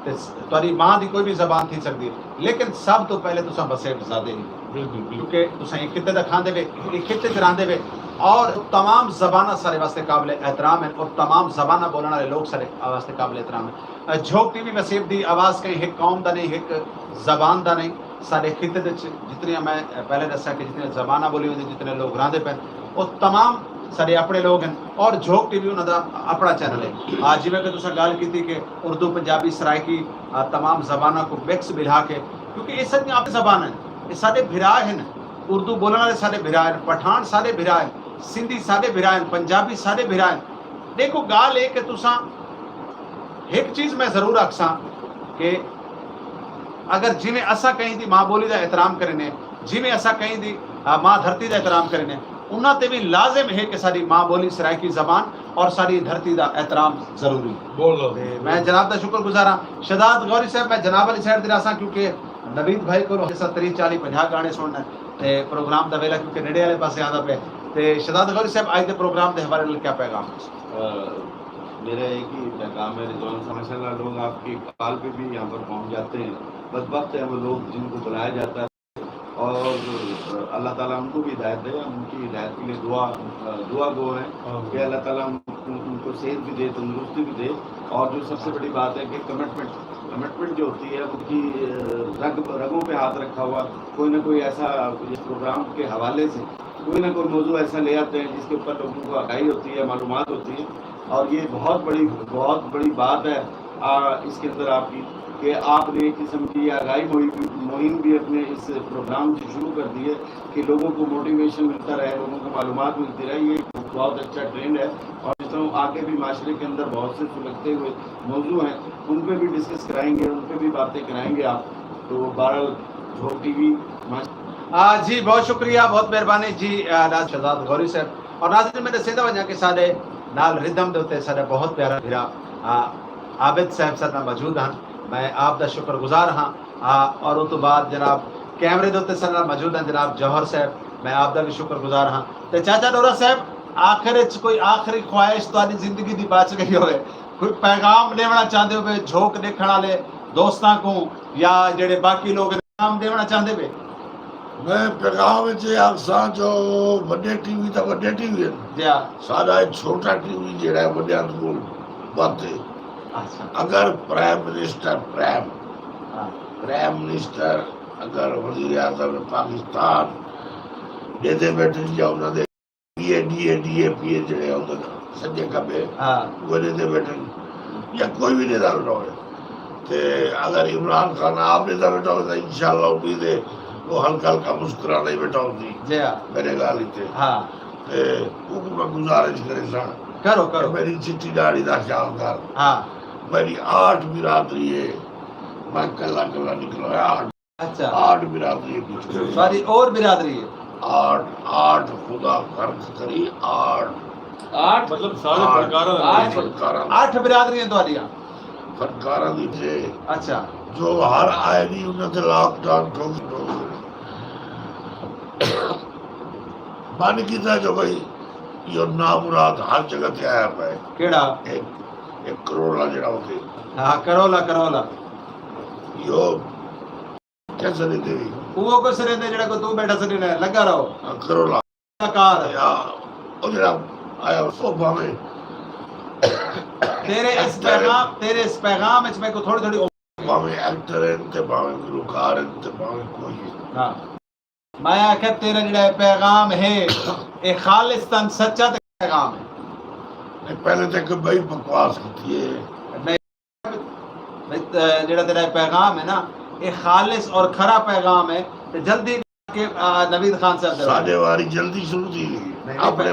तुहाडी मां की कोई भी ज़बान थी सकती है, लेकिन सब तो पहले तुम वसेब ज़ादे ही बिल्कुल बिल्कुल क्योंकि तुम एक खिते का खाते वे, एक खिते च रहिंदे वे, और तमाम ज़बाना सारे वास्ते काबिल एहतराम है, और तमाम ज़बाना बोलने वाले लोग सारे वास्ते काबिल एहतराम है। झोंक टीवी वसेब की आवाज़ कहीं एक कौम का नहीं, एक ज़बान का नहीं, सारे खिते दे जितनी मैं पहले दसा कि जितने ज़बाना बोली होती, जितने लोग रहिंदे पे वो तमाम सारे अपने लोग हैं, और झोंक टीवी उन्होंने अपना चैनल है। आज जिमें कि तुसें गल की कि उर्दू पंजाबी सराइकी तमाम ज़बाना को मिक्स मिला के, क्योंकि ये सब अपनी ज़बान है, ये सारे भिरा हैं, उर्दू बोलने वाले सारे भिरा हैं, पठान सारे भिरा हैं, सिंधी सारे भिरा हैं, पंजाबी सारे भिरा हैं। देखो गाल है कि तुसा एक चीज़ मैं ज़रूर आखसा कि अगर जिमें असा कहीं दी माँ बोली का एहतराम करें, जिमें असा कहीं दी माँ धरती का एहतराम करें, उन्होंने भी लाजिम है कि सारी माँ बोली सराइकी ज़बान और सारी धरती का एहतराम जरूरी। बोलो मैं जनाब का शुक्रगुजार हाँ। शहजाद गौरी साहब मैं जनाब वाली साइड दिलासा, क्योंकि नवीद भाई को 30 40 50 गाने सुनना ते प्रोग्राम का वेला क्योंकि नेड़े वाले पासे आता पे। ते शहजाद गौरी साहब आज के प्रोग्राम के हवाले क्या पैगाम? मेरा एक ही पैगाम है रिजवान साहब, माशाल्लाह लोग आपकी कॉल पे भी यहाँ पर पहुँच जाते हैं, बदबख्त है वो लोग जिनको बुलाया जाता है, और अल्लाह ताला उनको भी हिदायत दे, उनकी हिदायत के लिए दुआ गो है कि अल्लाह ताला उनको सेहत भी दे, तंदुरुस्ती भी दे, और जो सबसे बड़ी बात है कि कमिटमेंट जो होती है उनकी रगों पे हाथ रखा हुआ, कोई ना कोई ऐसा इस प्रोग्राम के हवाले से कोई ना कोई मौजू ऐसा ले आते हैं जिसके ऊपर लोगों को आगाही होती है, मालूमात होती है, और ये बहुत बड़ी बात है इसके अंदर आपकी कि आपने एक किस्म की आगाही मुहिम भी अपने इस प्रोग्राम से शुरू कर दी है कि लोगों को मोटिवेशन मिलता रहे, लोगों को मालूमात मिलती रहे। ये बहुत अच्छा ट्रेंड है, और जिस तरह आगे भी माशरे के अंदर बहुत से सुलगते हुए मौजू हैं उन पर भी डिस्कस कराएंगे, उन पर भी बातें कराएंगे आप। तो बहरहाल झोंक टीवी जी बहुत शुक्रिया, बहुत मेहरबानी जी शहजाद गौरी साहब। और नाज़रीन मैंने सीधा वजह कि साढ़े नाल रिदम दे साढ़े बहुत प्यारा भिरा आबिद साहब साथ में मौजूद हैं, मैं आपका शुक्रगुजार हाँ। और उस तो बाद जनाब कैमरे के उत्ते साथ मौजूद हैं जनाब जौहर साहब, मैं आपका भी शुक्रगुजार हाँ। तो चाचा डोरा साहब आखिर कोई आखिरी ख्वाहिश तुम्हारी जिंदगी की बच गई हो, कोई पैगाम देना चाहते हो झोंक देखने वाले दोस्तों को या जेडे बाकी लोग पैगाम देना चाहते पे? मैं पैगाम आखसा जो वड्डे टीवी तो वड्डे टीवी है, सारा छोटा टीवी जेड़ा है वड्डियां कोल बंद है। अच्छा। अगर प्राइम मिनिस्टर अगर वजीर आज़म पाकिस्तान देते बैठे या उन्होंने DAP जेड़े होंगे सज्जे खब्बे वो देते बैठे या कोई भी नेता बैठा हो, अगर इमरान खान आप नेता बैठा हो तो इंशाल्लाह उम्मीद है वो हल्का मुस्कुराना ही बैठा होती मेरे गाल मैं गुजारिश करे करो मेरी चिट्ठी दाढ़ी का ख्याल कर। मेरी 8 बिरादरी है, मैं कल्ला निकला 8। अच्छा 8 बिरादरी है, सारी और बिरादरी है 8 खुदा फर्क करी 8 मतलब सारे फनकारा 8 बिरादरियां तुम्हारियां फनकारा दी थे। अच्छा जो हर आए नहीं उन्होंने लॉकडाउन ठोक मन किया जो भाई यो नामुराद हर जगह से आया पे केड़ा एक करोड़ा जड़ा होते हाँ करोला यो कैसे देते वो को सरे ने जड़ा को तू बैठा सरे ने लगा रहो करोला कार या ओ जड़ा आया सोफा में तेरे इस पैगाम में को थोड़ी भावे एक्टर है ते भावे गुलकार है ते भावे कोई हां मैं आखिर तेरा जड़ा पैगाम है एक खालिस्तान सच्चा पैगाम है। पहले तक भाई बकवास होती है जड़ा तेरा पैगाम है ना एक खालिस और खरा पैगाम है। तो जल्दी के नवीद खान साहब साढ़े वारी जल्दी शुरू थी अपने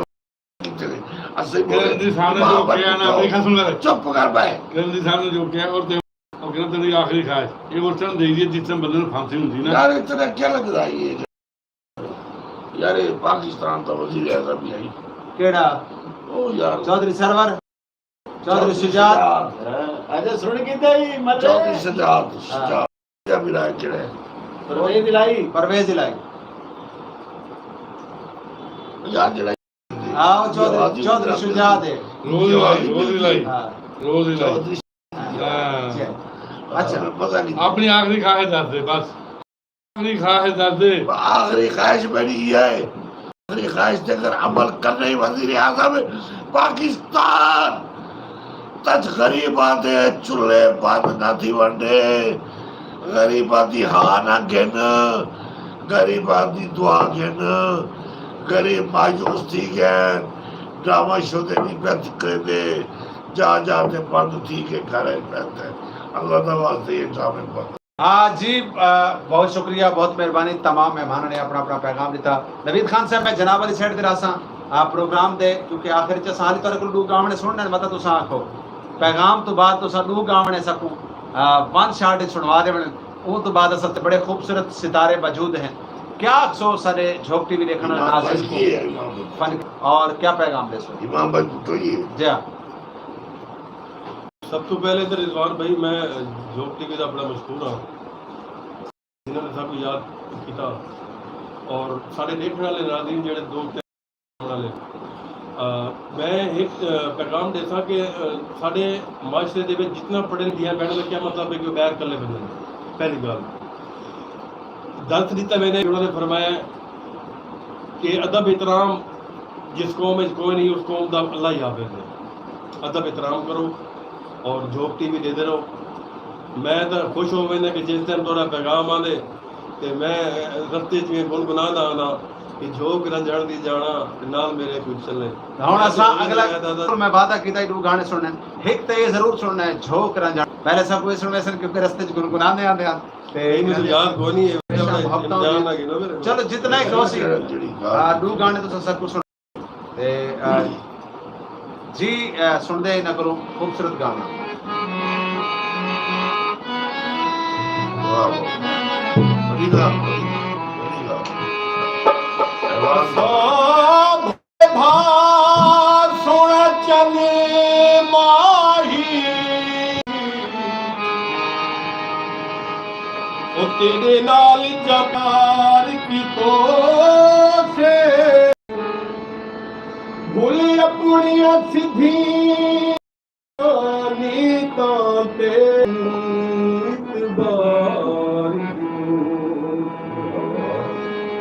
चुप कर भाई करंदी साहब ने जो किया और कहना तेरी आखिरी ख्वाहिश एक और चंद दे दिए जिस टाइम बंदे फांसी हुंदी ना यार इतना क्या लग रहा है ये यार पाकिस्तान का वजीर आज़म भी आई केड़ा ओ यार चौधरी सरवर चौधरी शुजात अरे सुन के दई मत चौधरी शुजात क्या भी राय चढ़े परवेज दिलाई परवेज दिलाई यार जरा आओ चौधरी शुजात है रोज ही लाई हाँ, चौधरी अच्छा पता नहीं अपनी आखिरी ख्वाहिश दस दे बस आखिरी ख्वाहिश दस दे आखिरी ख्वाहिश मेरी ये है आखिरी ख्वाहिश से अगर अमल करने ही वजीर आजम पाकिस्तान तज गरीबां दे चूल्हे बंद ना थी वंडे गरीबां दी हाँ ना गिन गरीबां दी दुआ गिन गरीब मायूस थी गए ड्रामा शो दे नहीं पैत करे जा ते बंद थी के घर पैत है अल्लाह का वास्ते ये ड्रामे बंद हाँ जी बहुत शुक्रिया बहुत मेहरबानी तमाम मेहमानों ने अपना अपना पैगाम दिता नवीद खान साहब मैं जनाब वाली साइड ते रासा आप प्रोग्राम दे क्योंकि आखिर च साली तोरे को दू गावने सुनने मतलब तुसा आखो पैगाम तो बाद तुसा दू गावने सकूं वन शॉट सुनवा दे वो तो बाद असल बड़े खूबसूरत सितारे मौजूद हैं क्या सो सारे झोंक टीवी देखना नाज़रीन को फन और क्या पैगाम दे सो इमाम भाई तो ये जी हाँ सब तो पहले तो रिजवान भाई मैं जोक टीवी का बड़ा मशहूर हाँ जिन्होंने सब याद किया और सारे देखने वाले नाज़रीन जेडे दोस्त वाले मैं एक पैगाम देता कि साढ़े माशरे दे विच जितना पढ़े दिया मैंने का क्या मतलब है कि बैर कर ले बंदे पहली गल दस दिता मैंने उन्होंने फरमाया कि अदब एहतराम जिस कौम में कोई नहीं उस कौम का अल्लाह ही हाफिज़ है अदब एहतराम करो और जोक टीवी दे रहो मैं तो खुश हो मैंने कि जिस टाइम थोड़ा पैगाम आने तो मैं रस्ते च गुनगुनाना आना कि जोक न जान दी जाना नाल मेरे कुछ चले हुन असा अगला मैं वादा कीता दो गाने सुनने एक तो ये जरूर सुनना है झोंक न जान पहले सब कोई सुनने सन क्योंकि रास्ते च गुनगुनाने आंदे हैं नहीं तो याद कोई नहीं है जान लगी ना मेरे चलो जितना ही कोसी दो गाने तो सब कुछ सुन ते जी सुनदे ही ना करो खूबसूरत गाना वाह बढ़िया भा सोना चने माही ओ तेरे नाल जबार की तो से भूल अपनिया सिद्धि नीतां ते इतबार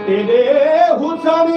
तेरे